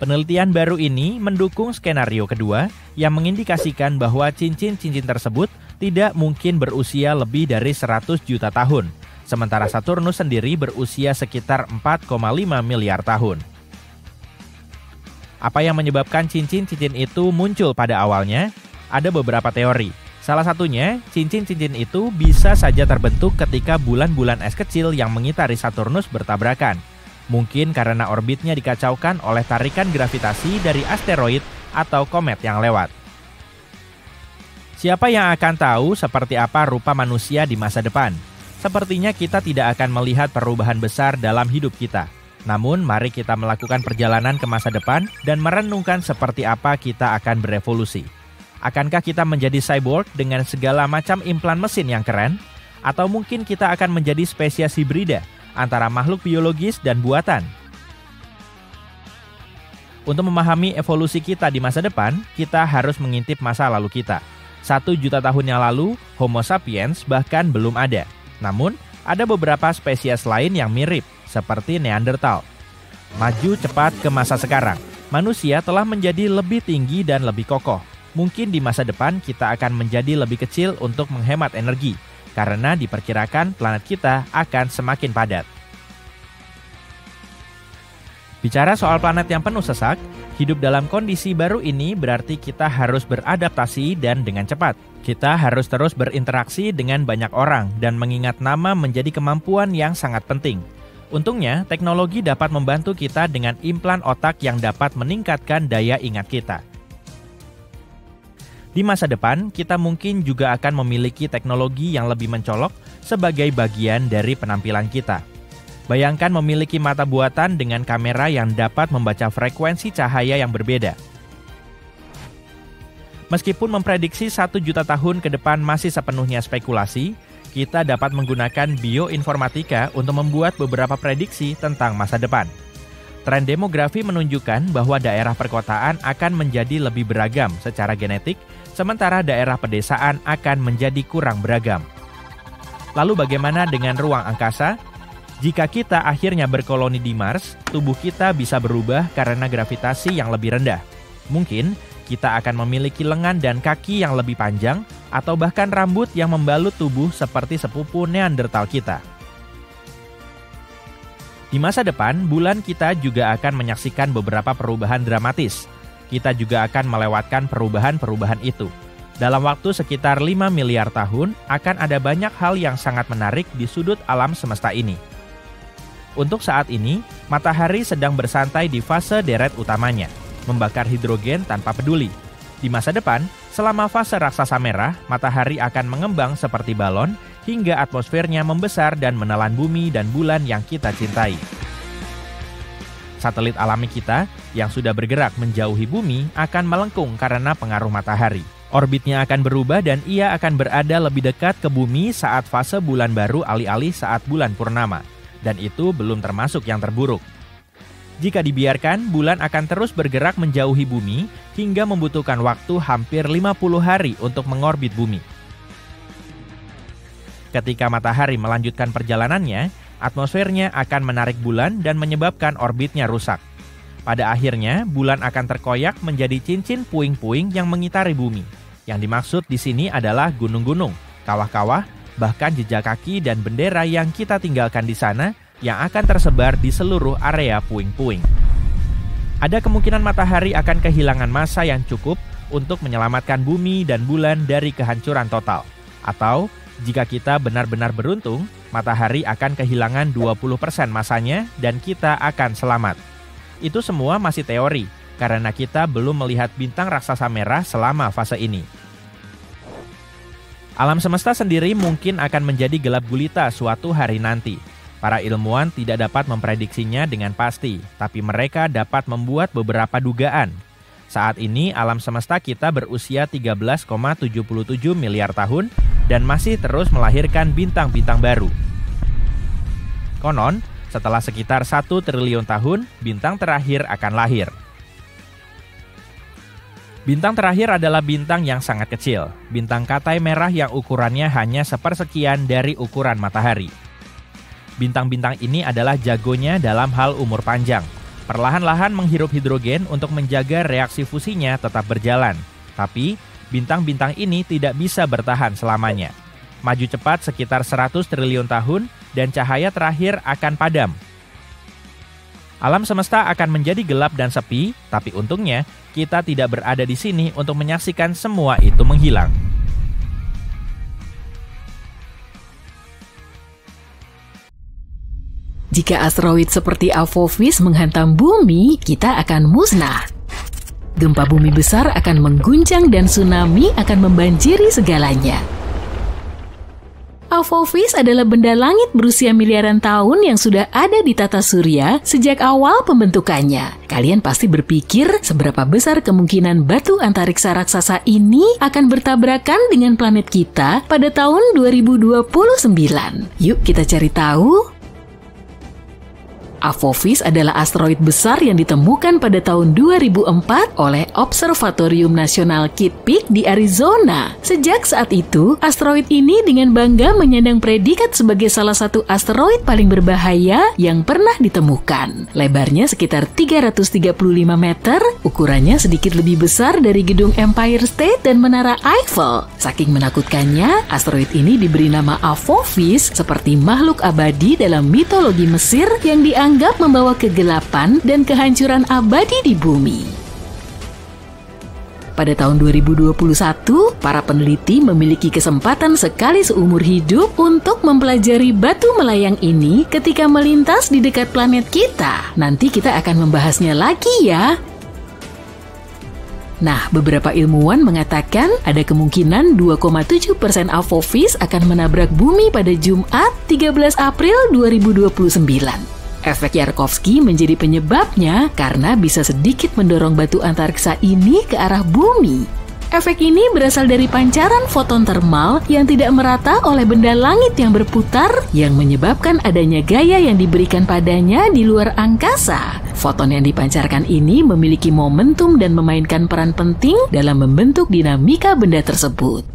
C: Penelitian baru ini mendukung skenario kedua yang mengindikasikan bahwa cincin-cincin tersebut tidak mungkin berusia lebih dari 100 juta tahun, sementara Saturnus sendiri berusia sekitar 4,5 miliar tahun. Apa yang menyebabkan cincin-cincin itu muncul pada awalnya? Ada beberapa teori. Salah satunya, cincin-cincin itu bisa saja terbentuk ketika bulan-bulan es kecil yang mengitari Saturnus bertabrakan. Mungkin karena orbitnya dikacaukan oleh tarikan gravitasi dari asteroid atau komet yang lewat. Siapa yang akan tahu seperti apa rupa manusia di masa depan? Sepertinya kita tidak akan melihat perubahan besar dalam hidup kita. Namun, mari kita melakukan perjalanan ke masa depan dan merenungkan seperti apa kita akan berevolusi. Akankah kita menjadi cyborg dengan segala macam implan mesin yang keren? Atau mungkin kita akan menjadi spesies hibrida antara makhluk biologis dan buatan? Untuk memahami evolusi kita di masa depan, kita harus mengintip masa lalu kita. 1 juta tahun yang lalu, Homo sapiens bahkan belum ada. Namun, ada beberapa spesies lain yang mirip, seperti Neanderthal. Maju cepat ke masa sekarang, manusia telah menjadi lebih tinggi dan lebih kokoh. Mungkin di masa depan kita akan menjadi lebih kecil untuk menghemat energi, karena diperkirakan planet kita akan semakin padat. Bicara soal planet yang penuh sesak, hidup dalam kondisi baru ini berarti kita harus beradaptasi dan dengan cepat. Kita harus terus berinteraksi dengan banyak orang dan mengingat nama menjadi kemampuan yang sangat penting. Untungnya, teknologi dapat membantu kita dengan implan otak yang dapat meningkatkan daya ingat kita. Di masa depan, kita mungkin juga akan memiliki teknologi yang lebih mencolok sebagai bagian dari penampilan kita. Bayangkan memiliki mata buatan dengan kamera yang dapat membaca frekuensi cahaya yang berbeda. Meskipun memprediksi 1 juta tahun ke depan masih sepenuhnya spekulasi, kita dapat menggunakan bioinformatika untuk membuat beberapa prediksi tentang masa depan. Tren demografi menunjukkan bahwa daerah perkotaan akan menjadi lebih beragam secara genetik, sementara daerah pedesaan akan menjadi kurang beragam. Lalu bagaimana dengan ruang angkasa? Jika kita akhirnya berkoloni di Mars, tubuh kita bisa berubah karena gravitasi yang lebih rendah. Mungkin kita akan memiliki lengan dan kaki yang lebih panjang, atau bahkan rambut yang membalut tubuh seperti sepupu Neanderthal kita. Di masa depan, bulan kita juga akan menyaksikan beberapa perubahan dramatis. Kita juga akan melewatkan perubahan-perubahan itu. Dalam waktu sekitar 5 miliar tahun, akan ada banyak hal yang sangat menarik di sudut alam semesta ini. Untuk saat ini, matahari sedang bersantai di fase deret utamanya, membakar hidrogen tanpa peduli. Di masa depan, selama fase raksasa merah, matahari akan mengembang seperti balon hingga atmosfernya membesar dan menelan bumi dan bulan yang kita cintai. Satelit alami kita yang sudah bergerak menjauhi bumi akan melengkung karena pengaruh matahari. Orbitnya akan berubah dan ia akan berada lebih dekat ke bumi saat fase bulan baru alih-alih saat bulan purnama. Dan itu belum termasuk yang terburuk. Jika dibiarkan, bulan akan terus bergerak menjauhi bumi hingga membutuhkan waktu hampir 50 hari untuk mengorbit bumi. Ketika matahari melanjutkan perjalanannya, atmosfernya akan menarik bulan dan menyebabkan orbitnya rusak. Pada akhirnya, bulan akan terkoyak menjadi cincin puing-puing yang mengitari bumi. Yang dimaksud di sini adalah gunung-gunung, kawah-kawah, bahkan jejak kaki dan bendera yang kita tinggalkan di sana yang akan tersebar di seluruh area puing-puing. Ada kemungkinan matahari akan kehilangan massa yang cukup untuk menyelamatkan bumi dan bulan dari kehancuran total. Atau, jika kita benar-benar beruntung, matahari akan kehilangan 20% massanya dan kita akan selamat. Itu semua masih teori, karena kita belum melihat bintang raksasa merah selama fase ini. Alam semesta sendiri mungkin akan menjadi gelap gulita suatu hari nanti. Para ilmuwan tidak dapat memprediksinya dengan pasti, tapi mereka dapat membuat beberapa dugaan. Saat ini alam semesta kita berusia 13,77 miliar tahun dan masih terus melahirkan bintang-bintang baru. Konon, setelah sekitar 1 triliun tahun, bintang terakhir akan lahir. Bintang terakhir adalah bintang yang sangat kecil, bintang katai merah yang ukurannya hanya sepersekian dari ukuran matahari. Bintang-bintang ini adalah jagonya dalam hal umur panjang. Perlahan-lahan menghirup hidrogen untuk menjaga reaksi fusinya tetap berjalan. Tapi, bintang-bintang ini tidak bisa bertahan selamanya. Maju cepat sekitar 100 triliun tahun dan cahaya terakhir akan padam. Alam semesta akan menjadi gelap dan sepi, tapi untungnya kita tidak berada di sini untuk menyaksikan semua itu menghilang.
A: Jika asteroid seperti Apophis menghantam bumi, kita akan musnah. Gempa bumi besar akan mengguncang dan tsunami akan membanjiri segalanya. Apophis adalah benda langit berusia miliaran tahun yang sudah ada di tata surya sejak awal pembentukannya. Kalian pasti berpikir seberapa besar kemungkinan batu antariksa raksasa ini akan bertabrakan dengan planet kita pada tahun 2029. Yuk kita cari tahu. Apophis adalah asteroid besar yang ditemukan pada tahun 2004 oleh Observatorium Nasional Kitt Peak di Arizona. Sejak saat itu, asteroid ini dengan bangga menyandang predikat sebagai salah satu asteroid paling berbahaya yang pernah ditemukan. Lebarnya sekitar 335 meter, ukurannya sedikit lebih besar dari gedung Empire State dan Menara Eiffel. Saking menakutkannya, asteroid ini diberi nama Apophis seperti makhluk abadi dalam mitologi Mesir yang dianggap membawa kegelapan dan kehancuran abadi di bumi. Pada tahun 2021, para peneliti memiliki kesempatan sekali seumur hidup untuk mempelajari batu melayang ini ketika melintas di dekat planet kita. Nanti kita akan membahasnya lagi ya. Nah, beberapa ilmuwan mengatakan ada kemungkinan 2,7% Apophis akan menabrak bumi pada Jumat 13 April 2029. Efek Yarkovsky menjadi penyebabnya karena bisa sedikit mendorong batu antariksa ini ke arah bumi. Efek ini berasal dari pancaran foton termal yang tidak merata oleh benda langit yang berputar yang menyebabkan adanya gaya yang diberikan padanya di luar angkasa. Foton yang dipancarkan ini memiliki momentum dan memainkan peran penting dalam membentuk dinamika benda tersebut.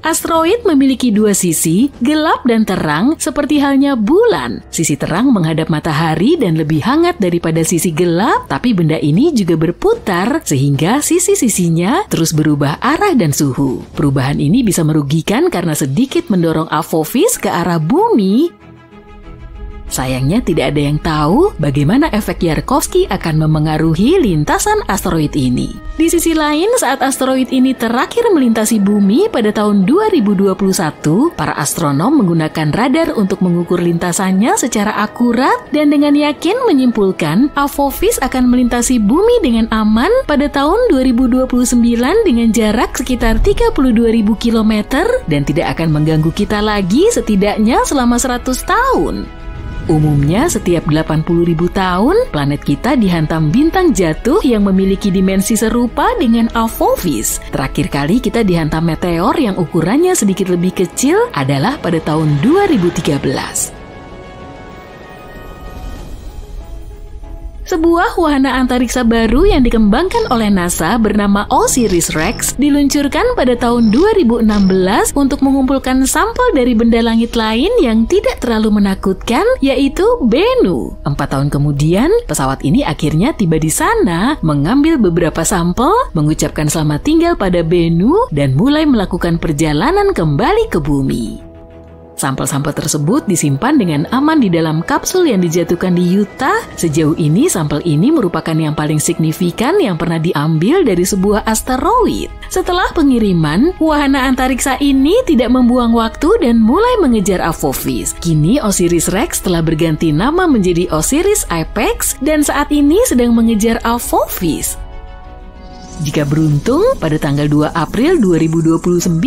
A: Asteroid memiliki dua sisi, gelap dan terang, seperti halnya bulan. Sisi terang menghadap matahari dan lebih hangat daripada sisi gelap, tapi benda ini juga berputar sehingga sisi-sisinya terus berubah arah dan suhu. Perubahan ini bisa merugikan karena sedikit mendorong Apophis ke arah bumi. Sayangnya tidak ada yang tahu bagaimana efek Yarkovsky akan memengaruhi lintasan asteroid ini. Di sisi lain, saat asteroid ini terakhir melintasi bumi pada tahun 2021, para astronom menggunakan radar untuk mengukur lintasannya secara akurat dan dengan yakin menyimpulkan Apophis akan melintasi bumi dengan aman pada tahun 2029 dengan jarak sekitar 32.000 km dan tidak akan mengganggu kita lagi setidaknya selama 100 tahun. Umumnya setiap 80.000 tahun, planet kita dihantam bintang jatuh yang memiliki dimensi serupa dengan Apophis. Terakhir kali kita dihantam meteor yang ukurannya sedikit lebih kecil adalah pada tahun 2013. Sebuah wahana antariksa baru yang dikembangkan oleh NASA bernama OSIRIS-REx diluncurkan pada tahun 2016 untuk mengumpulkan sampel dari benda langit lain yang tidak terlalu menakutkan, yaitu Bennu. 4 tahun kemudian, pesawat ini akhirnya tiba di sana, mengambil beberapa sampel, mengucapkan selamat tinggal pada Bennu, dan mulai melakukan perjalanan kembali ke bumi. Sampel-sampel tersebut disimpan dengan aman di dalam kapsul yang dijatuhkan di Utah. Sejauh ini, sampel ini merupakan yang paling signifikan yang pernah diambil dari sebuah asteroid. Setelah pengiriman, wahana antariksa ini tidak membuang waktu dan mulai mengejar Apophis. Kini OSIRIS-REx telah berganti nama menjadi OSIRIS-APEX dan saat ini sedang mengejar Apophis. Jika beruntung, pada tanggal 2 April 2029,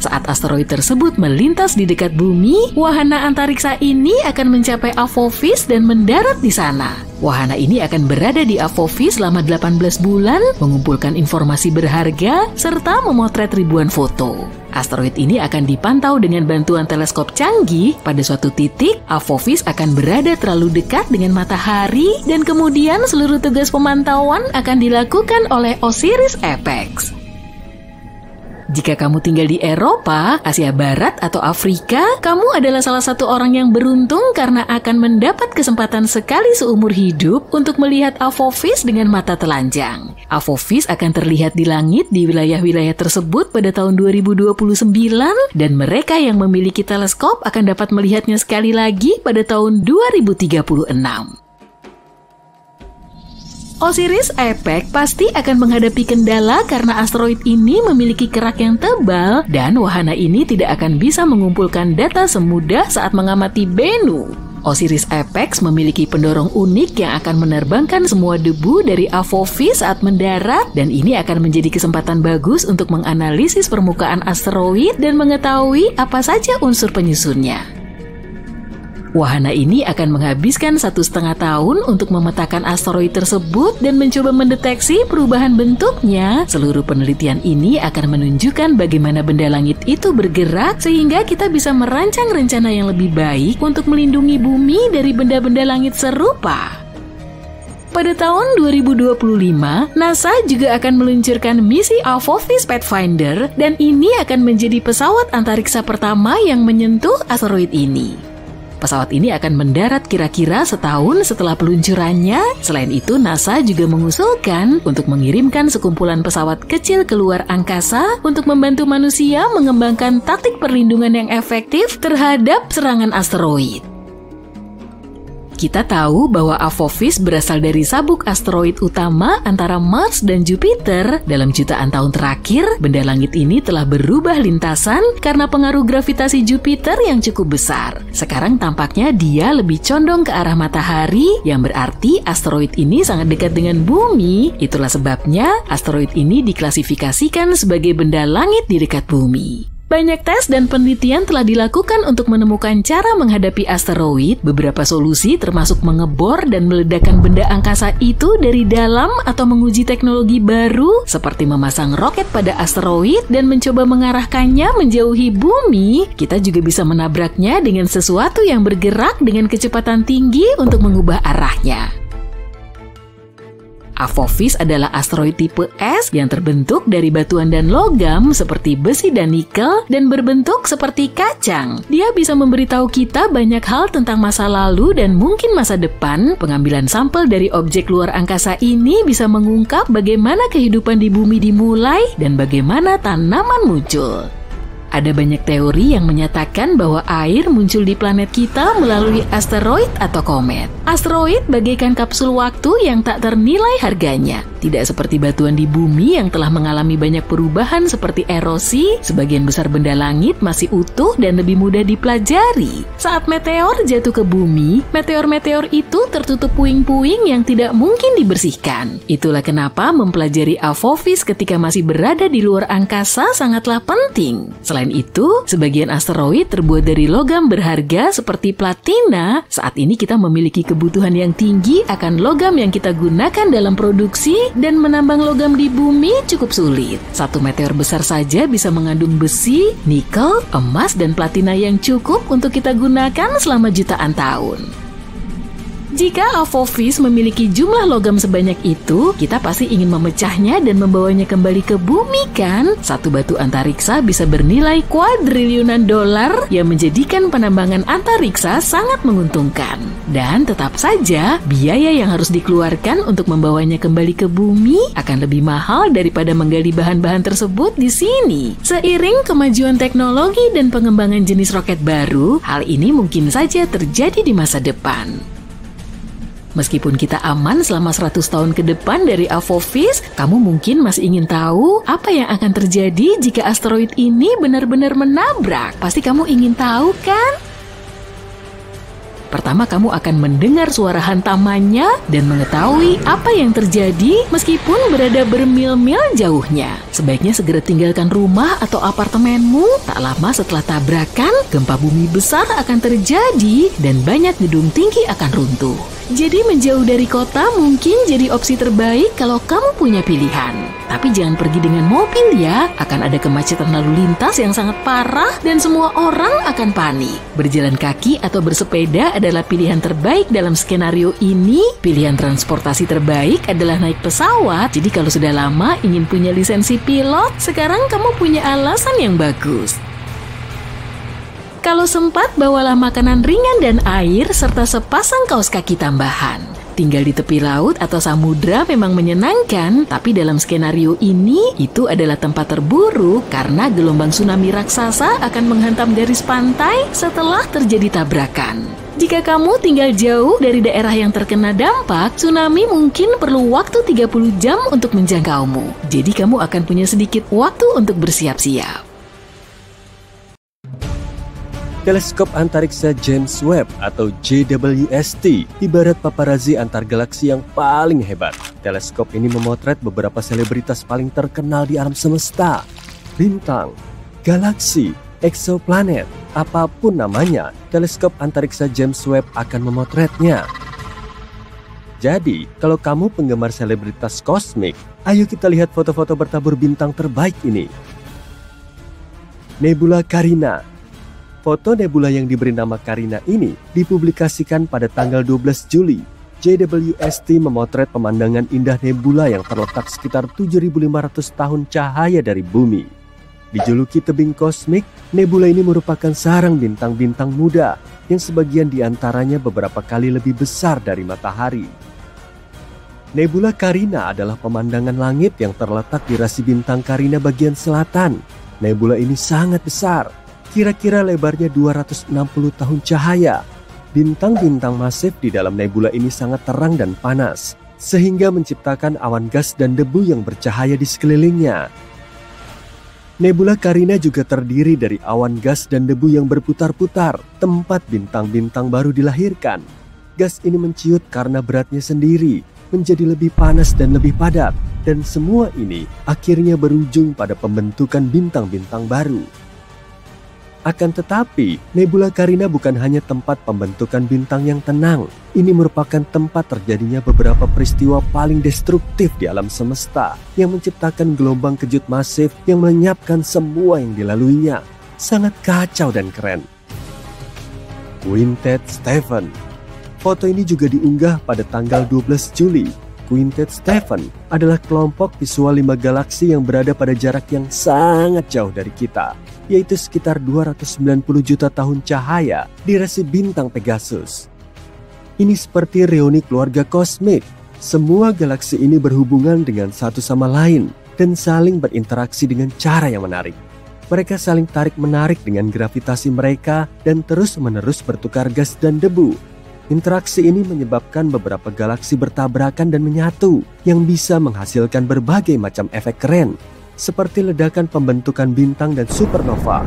A: saat asteroid tersebut melintas di dekat bumi, wahana antariksa ini akan mencapai Apophis dan mendarat di sana. Wahana ini akan berada di Apophis selama 18 bulan, mengumpulkan informasi berharga, serta memotret ribuan foto. Asteroid ini akan dipantau dengan bantuan teleskop canggih. Pada suatu titik, Apophis akan berada terlalu dekat dengan matahari dan kemudian seluruh tugas pemantauan akan dilakukan oleh OSIRIS-APEX. Jika kamu tinggal di Eropa, Asia Barat, atau Afrika, kamu adalah salah satu orang yang beruntung karena akan mendapat kesempatan sekali seumur hidup untuk melihat Apophis dengan mata telanjang. Apophis akan terlihat di langit di wilayah-wilayah tersebut pada tahun 2029 dan mereka yang memiliki teleskop akan dapat melihatnya sekali lagi pada tahun 2036. OSIRIS-APEX pasti akan menghadapi kendala karena asteroid ini memiliki kerak yang tebal dan wahana ini tidak akan bisa mengumpulkan data semudah saat mengamati Bennu. OSIRIS-APEX memiliki pendorong unik yang akan menerbangkan semua debu dari Apophis saat mendarat dan ini akan menjadi kesempatan bagus untuk menganalisis permukaan asteroid dan mengetahui apa saja unsur penyusunnya. Wahana ini akan menghabiskan 1,5 tahun untuk memetakan asteroid tersebut dan mencoba mendeteksi perubahan bentuknya. Seluruh penelitian ini akan menunjukkan bagaimana benda langit itu bergerak sehingga kita bisa merancang rencana yang lebih baik untuk melindungi bumi dari benda-benda langit serupa. Pada tahun 2025, NASA juga akan meluncurkan misi Apophis Pathfinder dan ini akan menjadi pesawat antariksa pertama yang menyentuh asteroid ini. Pesawat ini akan mendarat kira-kira setahun setelah peluncurannya. Selain itu, NASA juga mengusulkan untuk mengirimkan sekumpulan pesawat kecil keluar angkasa untuk membantu manusia mengembangkan taktik perlindungan yang efektif terhadap serangan asteroid. Kita tahu bahwa Apophis berasal dari sabuk asteroid utama antara Mars dan Jupiter. Dalam jutaan tahun terakhir, benda langit ini telah berubah lintasan karena pengaruh gravitasi Jupiter yang cukup besar. Sekarang tampaknya dia lebih condong ke arah matahari, yang berarti asteroid ini sangat dekat dengan bumi. Itulah sebabnya asteroid ini diklasifikasikan sebagai benda langit di dekat bumi. Banyak tes dan penelitian telah dilakukan untuk menemukan cara menghadapi asteroid. Beberapa solusi termasuk mengebor dan meledakkan benda angkasa itu dari dalam atau menguji teknologi baru seperti memasang roket pada asteroid dan mencoba mengarahkannya menjauhi bumi. Kita juga bisa menabraknya dengan sesuatu yang bergerak dengan kecepatan tinggi untuk mengubah arahnya. Apophis adalah asteroid tipe S yang terbentuk dari batuan dan logam seperti besi dan nikel dan berbentuk seperti kacang. Dia bisa memberitahu kita banyak hal tentang masa lalu dan mungkin masa depan. Pengambilan sampel dari objek luar angkasa ini bisa mengungkap bagaimana kehidupan di bumi dimulai dan bagaimana tanaman muncul. Ada banyak teori yang menyatakan bahwa air muncul di planet kita melalui asteroid atau komet. Asteroid bagaikan kapsul waktu yang tak ternilai harganya. Tidak seperti batuan di bumi yang telah mengalami banyak perubahan seperti erosi, sebagian besar benda langit masih utuh dan lebih mudah dipelajari. Saat meteor jatuh ke bumi, meteor-meteor itu tertutup puing-puing yang tidak mungkin dibersihkan. Itulah kenapa mempelajari Apophis ketika masih berada di luar angkasa sangatlah penting. Selain itu, sebagian asteroid terbuat dari logam berharga seperti platina. Saat ini kita memiliki kebutuhan yang tinggi akan logam yang kita gunakan dalam produksi, dan menambang logam di bumi cukup sulit. Satu meteor besar saja bisa mengandung besi, nikel, emas, dan platina yang cukup untuk kita gunakan selama jutaan tahun. Jika Apophis memiliki jumlah logam sebanyak itu, kita pasti ingin memecahnya dan membawanya kembali ke bumi kan? Satu batu antariksa bisa bernilai kuadriliunan dolar yang menjadikan penambangan antariksa sangat menguntungkan. Dan tetap saja, biaya yang harus dikeluarkan untuk membawanya kembali ke bumi akan lebih mahal daripada menggali bahan-bahan tersebut di sini. Seiring kemajuan teknologi dan pengembangan jenis roket baru, hal ini mungkin saja terjadi di masa depan. Meskipun kita aman selama 100 tahun ke depan dari Apophis, kamu mungkin masih ingin tahu apa yang akan terjadi jika asteroid ini benar-benar menabrak. Pasti kamu ingin tahu kan? Pertama, kamu akan mendengar suara hantamannya dan mengetahui apa yang terjadi meskipun berada bermil-mil jauhnya. Sebaiknya segera tinggalkan rumah atau apartemenmu. Tak lama setelah tabrakan, gempa bumi besar akan terjadi dan banyak gedung tinggi akan runtuh. Jadi menjauh dari kota mungkin jadi opsi terbaik kalau kamu punya pilihan. Tapi jangan pergi dengan mobil ya, akan ada kemacetan lalu lintas yang sangat parah dan semua orang akan panik. Berjalan kaki atau bersepeda adalah pilihan terbaik dalam skenario ini. Pilihan transportasi terbaik adalah naik pesawat. Jadi kalau sudah lama ingin punya lisensi pilot, sekarang kamu punya alasan yang bagus. Kalau sempat, bawalah makanan ringan dan air serta sepasang kaos kaki tambahan. Tinggal di tepi laut atau samudra memang menyenangkan, tapi dalam skenario ini, itu adalah tempat terburuk karena gelombang tsunami raksasa akan menghantam garis pantai setelah terjadi tabrakan. Jika kamu tinggal jauh dari daerah yang terkena dampak, tsunami mungkin perlu waktu 30 jam untuk menjangkaumu. Jadi kamu akan punya sedikit waktu untuk bersiap-siap.
B: Teleskop antariksa James Webb atau JWST ibarat paparazi antar galaksi yang paling hebat. Teleskop ini memotret beberapa selebritas paling terkenal di alam semesta. Bintang, galaksi, eksoplanet, apapun namanya, teleskop antariksa James Webb akan memotretnya. Jadi, kalau kamu penggemar selebritas kosmik, ayo kita lihat foto-foto bertabur bintang terbaik ini. Nebula Carina. Foto nebula yang diberi nama Carina ini dipublikasikan pada tanggal 12 Juli. JWST memotret pemandangan indah nebula yang terletak sekitar 7.500 tahun cahaya dari bumi. Dijuluki tebing kosmik, nebula ini merupakan sarang bintang-bintang muda yang sebagian diantaranya beberapa kali lebih besar dari matahari. Nebula Carina adalah pemandangan langit yang terletak di rasi bintang Carina bagian selatan. Nebula ini sangat besar, kira-kira lebarnya 260 tahun cahaya. Bintang-bintang masif di dalam nebula ini sangat terang dan panas, sehingga menciptakan awan gas dan debu yang bercahaya di sekelilingnya. Nebula Carina juga terdiri dari awan gas dan debu yang berputar-putar, tempat bintang-bintang baru dilahirkan. Gas ini menciut karena beratnya sendiri, menjadi lebih panas dan lebih padat, dan semua ini akhirnya berujung pada pembentukan bintang-bintang baru. Akan tetapi, Nebula Carina bukan hanya tempat pembentukan bintang yang tenang. Ini merupakan tempat terjadinya beberapa peristiwa paling destruktif di alam semesta yang menciptakan gelombang kejut masif yang melenyapkan semua yang dilaluinya. Sangat kacau dan keren. Quintet Stephan. Foto ini juga diunggah pada tanggal 12 Juli. Quintet Stephan adalah kelompok visual 5 galaksi yang berada pada jarak yang sangat jauh dari kita, yaitu sekitar 290 juta tahun cahaya di rasi bintang Pegasus. Ini seperti reuni keluarga kosmik. Semua galaksi ini berhubungan dengan satu sama lain dan saling berinteraksi dengan cara yang menarik. Mereka saling tarik-menarik dengan gravitasi mereka dan terus-menerus bertukar gas dan debu. Interaksi ini menyebabkan beberapa galaksi bertabrakan dan menyatu yang bisa menghasilkan berbagai macam efek keren, seperti ledakan pembentukan bintang dan supernova.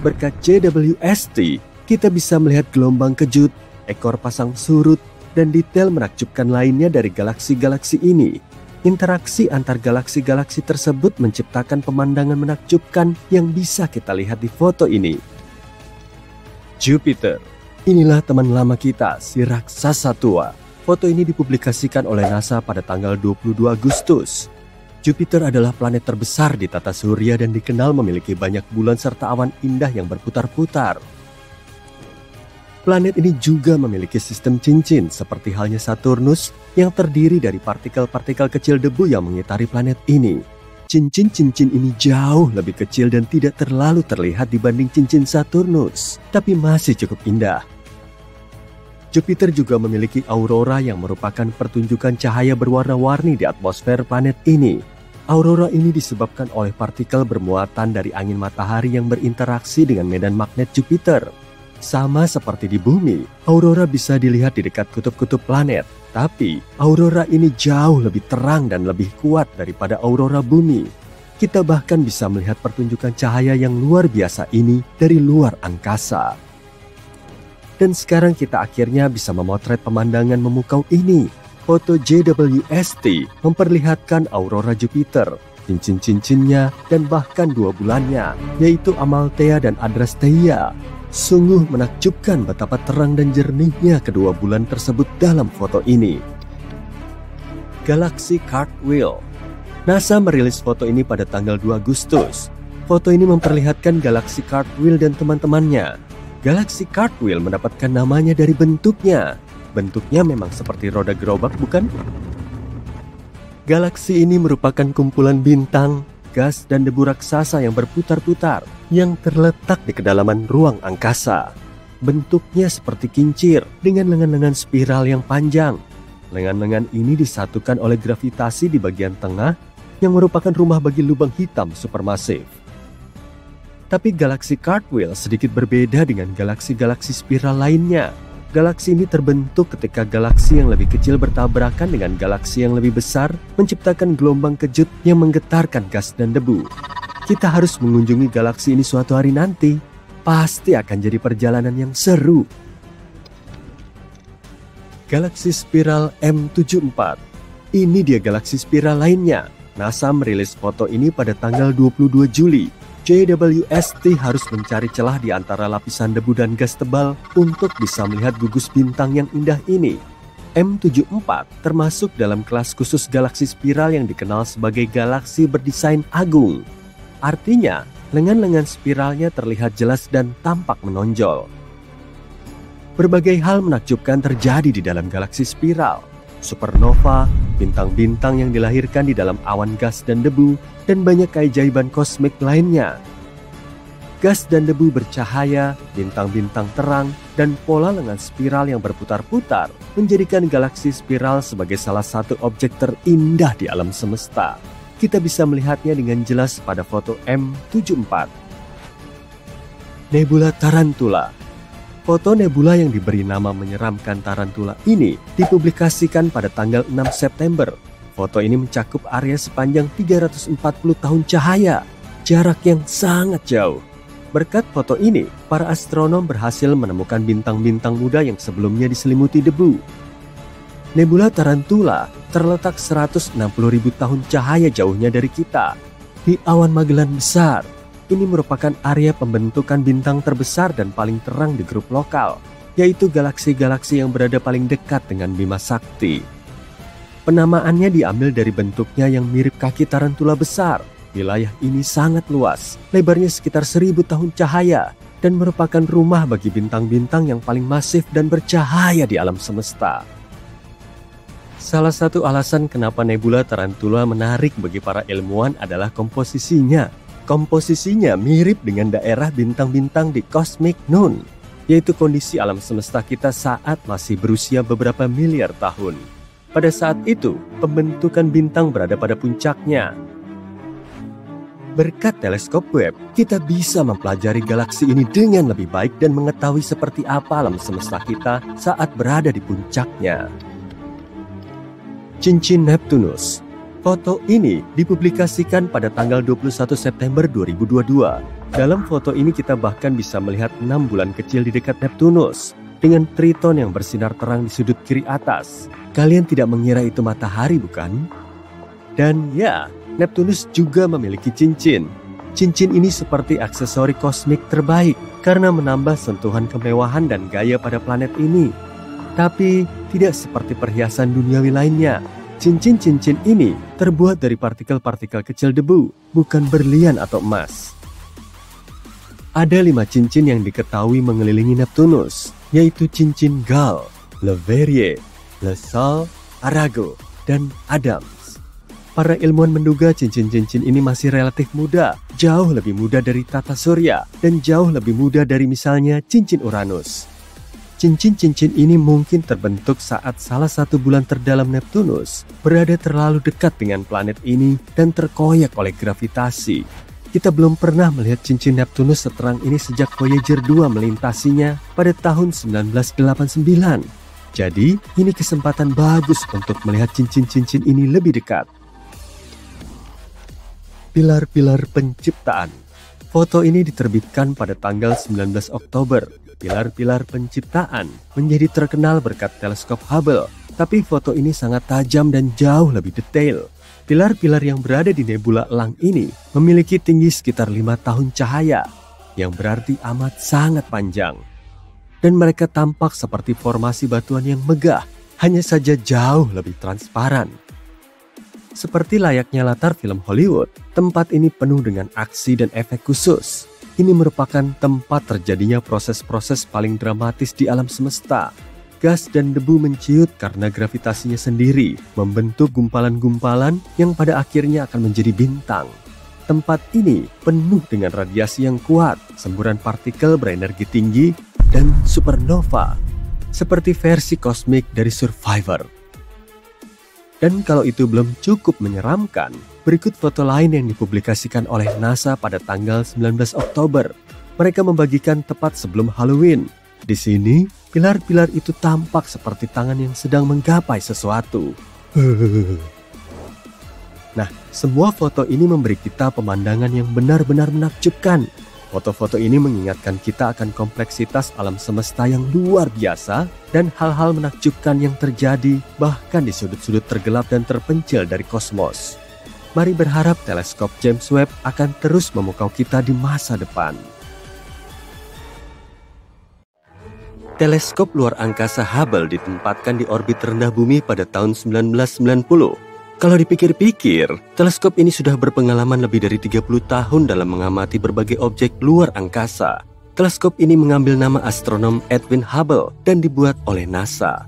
B: Berkat JWST, kita bisa melihat gelombang kejut, ekor pasang surut, dan detail menakjubkan lainnya dari galaksi-galaksi ini. Interaksi antar galaksi-galaksi tersebut menciptakan pemandangan menakjubkan yang bisa kita lihat di foto ini. Jupiter. Inilah teman lama kita, si raksasa tua. Foto ini dipublikasikan oleh NASA pada tanggal 22 Agustus. Jupiter adalah planet terbesar di tata surya dan dikenal memiliki banyak bulan serta awan indah yang berputar-putar. Planet ini juga memiliki sistem cincin seperti halnya Saturnus yang terdiri dari partikel-partikel kecil debu yang mengitari planet ini. Cincin-cincin ini jauh lebih kecil dan tidak terlalu terlihat dibanding cincin Saturnus, tapi masih cukup indah. Jupiter juga memiliki aurora yang merupakan pertunjukan cahaya berwarna-warni di atmosfer planet ini. Aurora ini disebabkan oleh partikel bermuatan dari angin matahari yang berinteraksi dengan medan magnet Jupiter. Sama seperti di bumi, aurora bisa dilihat di dekat kutub-kutub planet. Tapi, aurora ini jauh lebih terang dan lebih kuat daripada aurora bumi. Kita bahkan bisa melihat pertunjukan cahaya yang luar biasa ini dari luar angkasa. Dan sekarang kita akhirnya bisa memotret pemandangan memukau ini. Foto JWST memperlihatkan aurora Jupiter, cincin-cincinnya, dan bahkan 2 bulannya, yaitu Amalthea dan Adrastea. Sungguh menakjubkan betapa terang dan jernihnya kedua bulan tersebut dalam foto ini. Galaksi Cartwheel. NASA merilis foto ini pada tanggal 2 Agustus. Foto ini memperlihatkan galaksi Cartwheel dan teman-temannya. Galaksi Cartwheel mendapatkan namanya dari bentuknya. Bentuknya memang seperti roda gerobak, bukan? Galaksi ini merupakan kumpulan bintang, gas, dan debu raksasa yang berputar-putar yang terletak di kedalaman ruang angkasa. Bentuknya seperti kincir dengan lengan-lengan spiral yang panjang. Lengan-lengan ini disatukan oleh gravitasi di bagian tengah yang merupakan rumah bagi lubang hitam supermasif. Tapi galaksi Cartwheel sedikit berbeda dengan galaksi-galaksi spiral lainnya. Galaksi ini terbentuk ketika galaksi yang lebih kecil bertabrakan dengan galaksi yang lebih besar, menciptakan gelombang kejut yang menggetarkan gas dan debu. Kita harus mengunjungi galaksi ini suatu hari nanti. Pasti akan jadi perjalanan yang seru. Galaksi spiral M74. Ini dia galaksi spiral lainnya. NASA merilis foto ini pada tanggal 22 Juli. JWST harus mencari celah di antara lapisan debu dan gas tebal untuk bisa melihat gugus bintang yang indah ini. M74 termasuk dalam kelas khusus galaksi spiral yang dikenal sebagai galaksi berdesain agung. Artinya, lengan-lengan spiralnya terlihat jelas dan tampak menonjol. Berbagai hal menakjubkan terjadi di dalam galaksi spiral. Supernova, bintang-bintang yang dilahirkan di dalam awan gas dan debu, dan banyak keajaiban kosmik lainnya. Gas dan debu bercahaya, bintang-bintang terang, dan pola lengan spiral yang berputar-putar menjadikan galaksi spiral sebagai salah satu objek terindah di alam semesta. Kita bisa melihatnya dengan jelas pada foto M74. Nebula Tarantula. Foto nebula yang diberi nama menyeramkan Tarantula ini dipublikasikan pada tanggal 6 September. Foto ini mencakup area sepanjang 340 tahun cahaya, jarak yang sangat jauh. Berkat foto ini, para astronom berhasil menemukan bintang-bintang muda yang sebelumnya diselimuti debu. Nebula Tarantula terletak 160.000 tahun cahaya jauhnya dari kita, di awan Magellan besar. Ini merupakan area pembentukan bintang terbesar dan paling terang di grup lokal, yaitu galaksi-galaksi yang berada paling dekat dengan Bima Sakti. Penamaannya diambil dari bentuknya yang mirip kaki tarantula besar. Wilayah ini sangat luas, lebarnya sekitar 1000 tahun cahaya, dan merupakan rumah bagi bintang-bintang yang paling masif dan bercahaya di alam semesta. Salah satu alasan kenapa nebula Tarantula menarik bagi para ilmuwan adalah komposisinya. Komposisinya mirip dengan daerah bintang-bintang di Cosmic Noon, yaitu kondisi alam semesta kita saat masih berusia beberapa miliar tahun. Pada saat itu, pembentukan bintang berada pada puncaknya. Berkat teleskop Webb, kita bisa mempelajari galaksi ini dengan lebih baik dan mengetahui seperti apa alam semesta kita saat berada di puncaknya. Cincin Neptunus. Foto ini dipublikasikan pada tanggal 21 September 2022. Dalam foto ini kita bahkan bisa melihat 6 bulan kecil di dekat Neptunus dengan Triton yang bersinar terang di sudut kiri atas. Kalian tidak mengira itu matahari, bukan? Dan ya, Neptunus juga memiliki cincin. Cincin ini seperti aksesori kosmik terbaik karena menambah sentuhan kemewahan dan gaya pada planet ini. Tapi tidak seperti perhiasan duniawi lainnya. Cincin-cincin ini terbuat dari partikel-partikel kecil debu, bukan berlian atau emas. Ada 5 cincin yang diketahui mengelilingi Neptunus, yaitu cincin Gale, Leverrier, Le Sol, Arago, dan Adams. Para ilmuwan menduga cincin-cincin ini masih relatif muda, jauh lebih muda dari tata surya, dan jauh lebih muda dari misalnya cincin Uranus. Cincin-cincin ini mungkin terbentuk saat salah satu bulan terdalam Neptunus berada terlalu dekat dengan planet ini dan terkoyak oleh gravitasi. Kita belum pernah melihat cincin Neptunus seterang ini sejak Voyager 2 melintasinya pada tahun 1989. Jadi, ini kesempatan bagus untuk melihat cincin-cincin ini lebih dekat. Pilar-pilar penciptaan. Foto ini diterbitkan pada tanggal 19 Oktober. Pilar-pilar penciptaan menjadi terkenal berkat teleskop Hubble, tapi foto ini sangat tajam dan jauh lebih detail. Pilar-pilar yang berada di nebula elang ini memiliki tinggi sekitar 5 tahun cahaya, yang berarti amat sangat panjang. Dan mereka tampak seperti formasi batuan yang megah, hanya saja jauh lebih transparan. Seperti layaknya latar film Hollywood, tempat ini penuh dengan aksi dan efek khusus. Ini merupakan tempat terjadinya proses-proses paling dramatis di alam semesta. Gas dan debu menciut karena gravitasinya sendiri, membentuk gumpalan-gumpalan yang pada akhirnya akan menjadi bintang. Tempat ini penuh dengan radiasi yang kuat, semburan partikel berenergi tinggi, dan supernova, seperti versi kosmik dari Survivor. Dan kalau itu belum cukup menyeramkan, berikut foto lain yang dipublikasikan oleh NASA pada tanggal 19 Oktober. Mereka membagikan tepat sebelum Halloween. Di sini, pilar-pilar itu tampak seperti tangan yang sedang menggapai sesuatu. Nah, semua foto ini memberi kita pemandangan yang benar-benar menakjubkan. Foto-foto ini mengingatkan kita akan kompleksitas alam semesta yang luar biasa dan hal-hal menakjubkan yang terjadi bahkan di sudut-sudut tergelap dan terpencil dari kosmos. Mari berharap teleskop James Webb akan terus memukau kita di masa depan. Teleskop luar angkasa Hubble ditempatkan di orbit rendah bumi pada tahun 1990. Kalau dipikir-pikir, teleskop ini sudah berpengalaman lebih dari 30 tahun dalam mengamati berbagai objek luar angkasa. Teleskop ini mengambil nama astronom Edwin Hubble dan dibuat oleh NASA.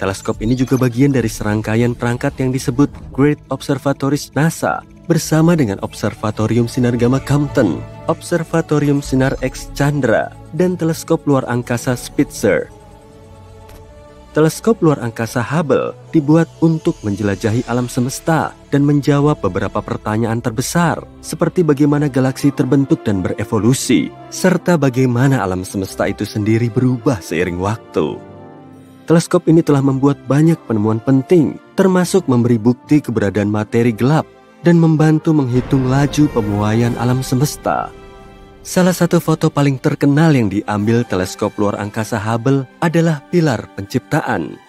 B: Teleskop ini juga bagian dari serangkaian perangkat yang disebut Great Observatories NASA bersama dengan Observatorium Sinar Gamma Compton, Observatorium Sinar X Chandra, dan teleskop luar angkasa Spitzer. Teleskop luar angkasa Hubble dibuat untuk menjelajahi alam semesta dan menjawab beberapa pertanyaan terbesar, seperti bagaimana galaksi terbentuk dan berevolusi, serta bagaimana alam semesta itu sendiri berubah seiring waktu. Teleskop ini telah membuat banyak penemuan penting, termasuk memberi bukti keberadaan materi gelap dan membantu menghitung laju pemuaian alam semesta. Salah satu foto paling terkenal yang diambil teleskop luar angkasa Hubble adalah pilar penciptaan.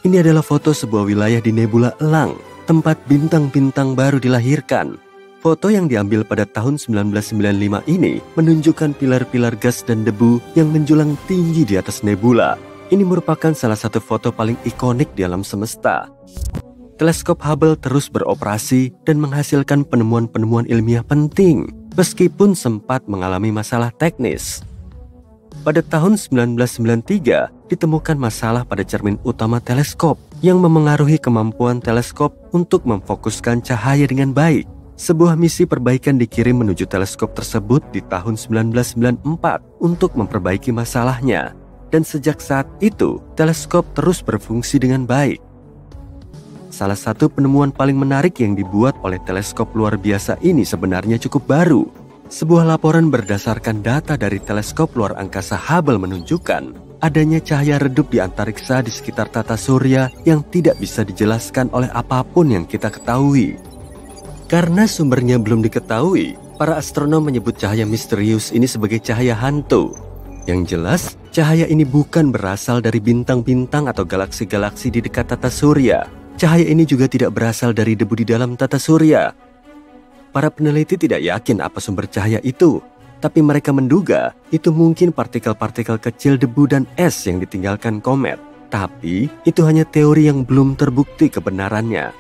B: Ini adalah foto sebuah wilayah di nebula elang, tempat bintang-bintang baru dilahirkan. Foto yang diambil pada tahun 1995 ini menunjukkan pilar-pilar gas dan debu yang menjulang tinggi di atas nebula. Ini merupakan salah satu foto paling ikonik di alam semesta. Teleskop Hubble terus beroperasi dan menghasilkan penemuan-penemuan ilmiah penting, meskipun sempat mengalami masalah teknis. Pada tahun 1993, ditemukan masalah pada cermin utama teleskop yang memengaruhi kemampuan teleskop untuk memfokuskan cahaya dengan baik. Sebuah misi perbaikan dikirim menuju teleskop tersebut di tahun 1994 untuk memperbaiki masalahnya. Dan sejak saat itu, teleskop terus berfungsi dengan baik. salah satu penemuan paling menarik yang dibuat oleh teleskop luar biasa ini sebenarnya cukup baru. Sebuah laporan berdasarkan data dari teleskop luar angkasa Hubble menunjukkan adanya cahaya redup di antariksa di sekitar tata surya yang tidak bisa dijelaskan oleh apapun yang kita ketahui. Karena sumbernya belum diketahui, para astronom menyebut cahaya misterius ini sebagai cahaya hantu. Yang jelas, cahaya ini bukan berasal dari bintang-bintang atau galaksi-galaksi di dekat tata surya. Cahaya ini juga tidak berasal dari debu di dalam tata surya. Para peneliti tidak yakin apa sumber cahaya itu, tapi mereka menduga itu mungkin partikel-partikel kecil debu dan es yang ditinggalkan komet. Tapi itu hanya teori yang belum terbukti kebenarannya.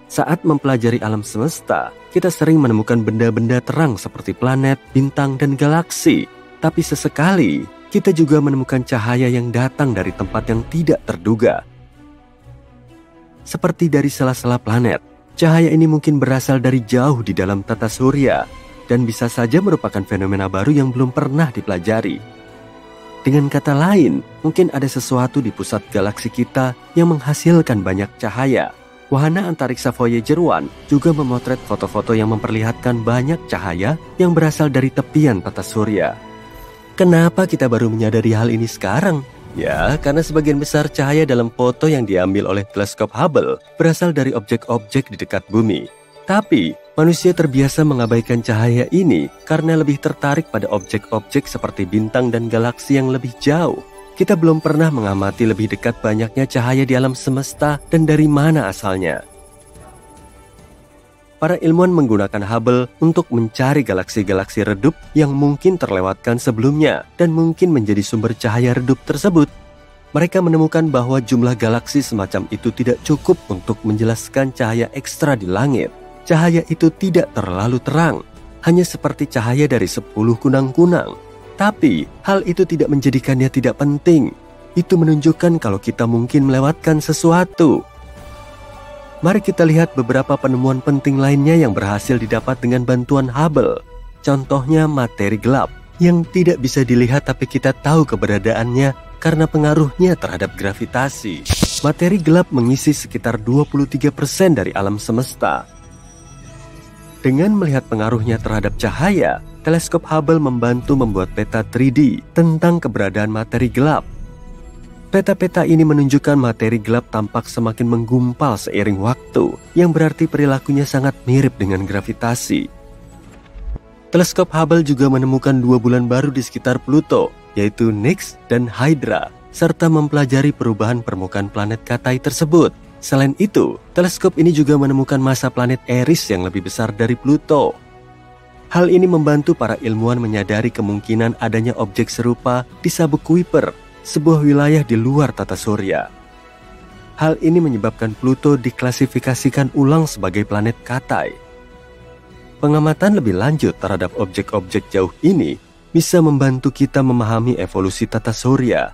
B: Saat mempelajari alam semesta, kita sering menemukan benda-benda terang seperti planet, bintang, dan galaksi. Tapi sesekali, kita juga menemukan cahaya yang datang dari tempat yang tidak terduga. Seperti dari sela-sela planet, cahaya ini mungkin berasal dari jauh di dalam tata surya dan bisa saja merupakan fenomena baru yang belum pernah dipelajari. Dengan kata lain, mungkin ada sesuatu di pusat galaksi kita yang menghasilkan banyak cahaya. Wahana antariksa Voyager 1 juga memotret foto-foto yang memperlihatkan banyak cahaya yang berasal dari tepian tata surya. Kenapa kita baru menyadari hal ini sekarang? Ya, karena sebagian besar cahaya dalam foto yang diambil oleh teleskop Hubble berasal dari objek-objek di dekat bumi. Tapi, manusia terbiasa mengabaikan cahaya ini karena lebih tertarik pada objek-objek seperti bintang dan galaksi yang lebih jauh. Kita belum pernah mengamati lebih dekat banyaknya cahaya di alam semesta dan dari mana asalnya. Para ilmuwan menggunakan Hubble untuk mencari galaksi-galaksi redup yang mungkin terlewatkan sebelumnya dan mungkin menjadi sumber cahaya redup tersebut. Mereka menemukan bahwa jumlah galaksi semacam itu tidak cukup untuk menjelaskan cahaya ekstra di langit. Cahaya itu tidak terlalu terang, hanya seperti cahaya dari 10 kunang-kunang. Tapi, hal itu tidak menjadikannya tidak penting. Itu menunjukkan kalau kita mungkin melewatkan sesuatu. Mari kita lihat beberapa penemuan penting lainnya yang berhasil didapat dengan bantuan Hubble. Contohnya materi gelap, yang tidak bisa dilihat tapi kita tahu keberadaannya karena pengaruhnya terhadap gravitasi. Materi gelap mengisi sekitar 23% dari alam semesta. Dengan melihat pengaruhnya terhadap cahaya, teleskop Hubble membantu membuat peta 3D tentang keberadaan materi gelap. Peta-peta ini menunjukkan materi gelap tampak semakin menggumpal seiring waktu, yang berarti perilakunya sangat mirip dengan gravitasi. Teleskop Hubble juga menemukan 2 bulan baru di sekitar Pluto, yaitu Nix dan Hydra, serta mempelajari perubahan permukaan planet Katai tersebut. Selain itu, teleskop ini juga menemukan massa planet Eris yang lebih besar dari Pluto. Hal ini membantu para ilmuwan menyadari kemungkinan adanya objek serupa di Sabuk Kuiper, sebuah wilayah di luar tata surya. Hal ini menyebabkan Pluto diklasifikasikan ulang sebagai planet Katai. Pengamatan lebih lanjut terhadap objek-objek jauh ini bisa membantu kita memahami evolusi tata surya.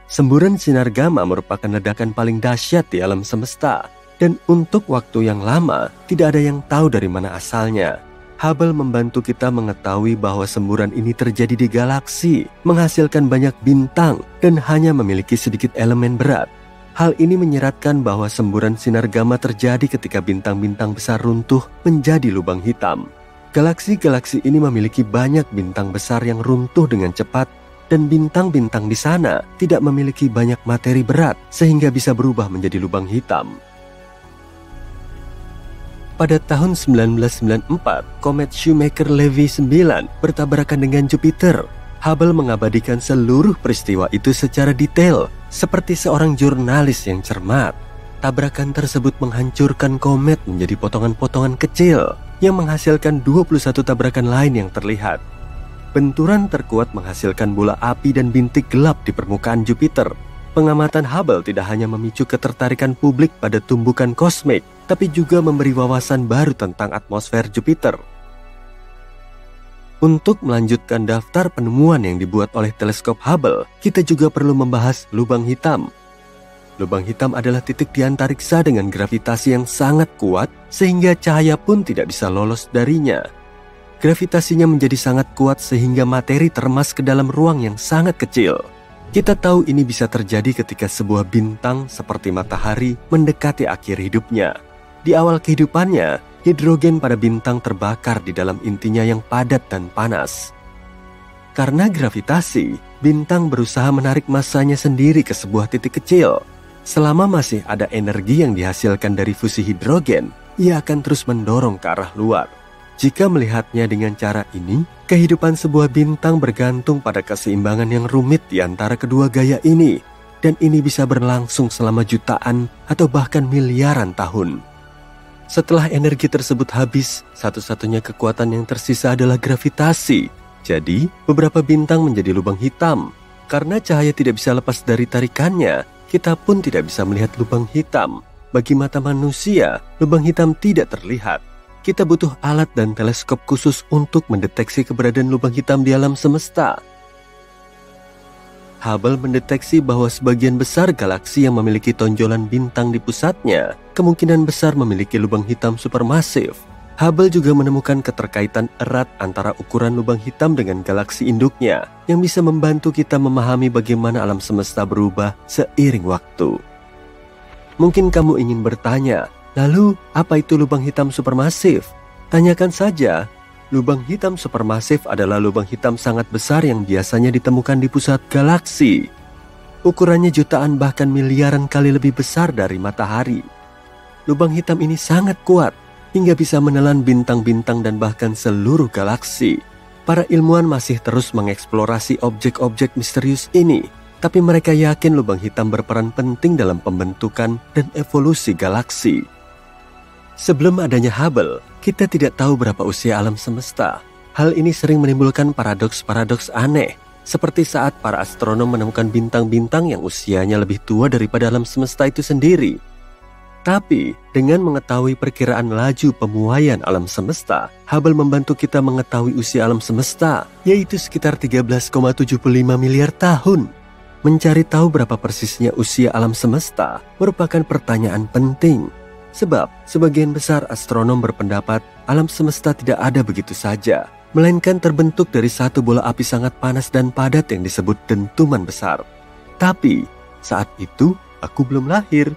B: Semburan sinar gamma merupakan ledakan paling dahsyat di alam semesta, dan untuk waktu yang lama tidak ada yang tahu dari mana asalnya. Hubble membantu kita mengetahui bahwa semburan ini terjadi di galaksi, menghasilkan banyak bintang, dan hanya memiliki sedikit elemen berat. Hal ini menyeratkan bahwa semburan sinar gamma terjadi ketika bintang-bintang besar runtuh menjadi lubang hitam. Galaksi-galaksi ini memiliki banyak bintang besar yang runtuh dengan cepat, dan bintang-bintang di sana tidak memiliki banyak materi berat sehingga bisa berubah menjadi lubang hitam. Pada tahun 1994, komet Shoemaker-Levy 9 bertabrakan dengan Jupiter. Hubble mengabadikan seluruh peristiwa itu secara detail, seperti seorang jurnalis yang cermat. Tabrakan tersebut menghancurkan komet menjadi potongan-potongan kecil, yang menghasilkan 21 tabrakan lain yang terlihat. Benturan terkuat menghasilkan bola api dan bintik gelap di permukaan Jupiter. Pengamatan Hubble tidak hanya memicu ketertarikan publik pada tumbukan kosmik, tapi juga memberi wawasan baru tentang atmosfer Jupiter. Untuk melanjutkan daftar penemuan yang dibuat oleh teleskop Hubble, kita juga perlu membahas lubang hitam. Lubang hitam adalah titik di antariksa dengan gravitasi yang sangat kuat, sehingga cahaya pun tidak bisa lolos darinya. Gravitasinya menjadi sangat kuat sehingga materi termas ke dalam ruang yang sangat kecil. Kita tahu ini bisa terjadi ketika sebuah bintang seperti matahari mendekati akhir hidupnya. Di awal kehidupannya, hidrogen pada bintang terbakar di dalam intinya yang padat dan panas. Karena gravitasi, bintang berusaha menarik massanya sendiri ke sebuah titik kecil. Selama masih ada energi yang dihasilkan dari fusi hidrogen, ia akan terus mendorong ke arah luar. Jika melihatnya dengan cara ini, kehidupan sebuah bintang bergantung pada keseimbangan yang rumit di antara kedua gaya ini, dan ini bisa berlangsung selama jutaan atau bahkan miliaran tahun. Setelah energi tersebut habis, satu-satunya kekuatan yang tersisa adalah gravitasi. Jadi, beberapa bintang menjadi lubang hitam. Karena cahaya tidak bisa lepas dari tarikannya, kita pun tidak bisa melihat lubang hitam. Bagi mata manusia, lubang hitam tidak terlihat. Kita butuh alat dan teleskop khusus untuk mendeteksi keberadaan lubang hitam di alam semesta. Hubble mendeteksi bahwa sebagian besar galaksi yang memiliki tonjolan bintang di pusatnya kemungkinan besar memiliki lubang hitam supermasif. Hubble juga menemukan keterkaitan erat antara ukuran lubang hitam dengan galaksi induknya yang bisa membantu kita memahami bagaimana alam semesta berubah seiring waktu. Mungkin kamu ingin bertanya, lalu apa itu lubang hitam supermasif? Tanyakan saja. Lubang hitam supermasif adalah lubang hitam sangat besar yang biasanya ditemukan di pusat galaksi. Ukurannya jutaan bahkan miliaran kali lebih besar dari matahari. Lubang hitam ini sangat kuat hingga bisa menelan bintang-bintang dan bahkan seluruh galaksi. Para ilmuwan masih terus mengeksplorasi objek-objek misterius ini, tapi mereka yakin lubang hitam berperan penting dalam pembentukan dan evolusi galaksi. Sebelum adanya Hubble, kita tidak tahu berapa usia alam semesta. Hal ini sering menimbulkan paradoks-paradoks aneh, seperti saat para astronom menemukan bintang-bintang yang usianya lebih tua daripada alam semesta itu sendiri. Tapi, dengan mengetahui perkiraan laju pemuaian alam semesta, Hubble membantu kita mengetahui usia alam semesta, yaitu sekitar 13,75 miliar tahun. Mencari tahu berapa persisnya usia alam semesta merupakan pertanyaan penting. Sebab, sebagian besar astronom berpendapat alam semesta tidak ada begitu saja, melainkan terbentuk dari satu bola api sangat panas dan padat yang disebut dentuman besar. Tapi, saat itu, aku belum lahir.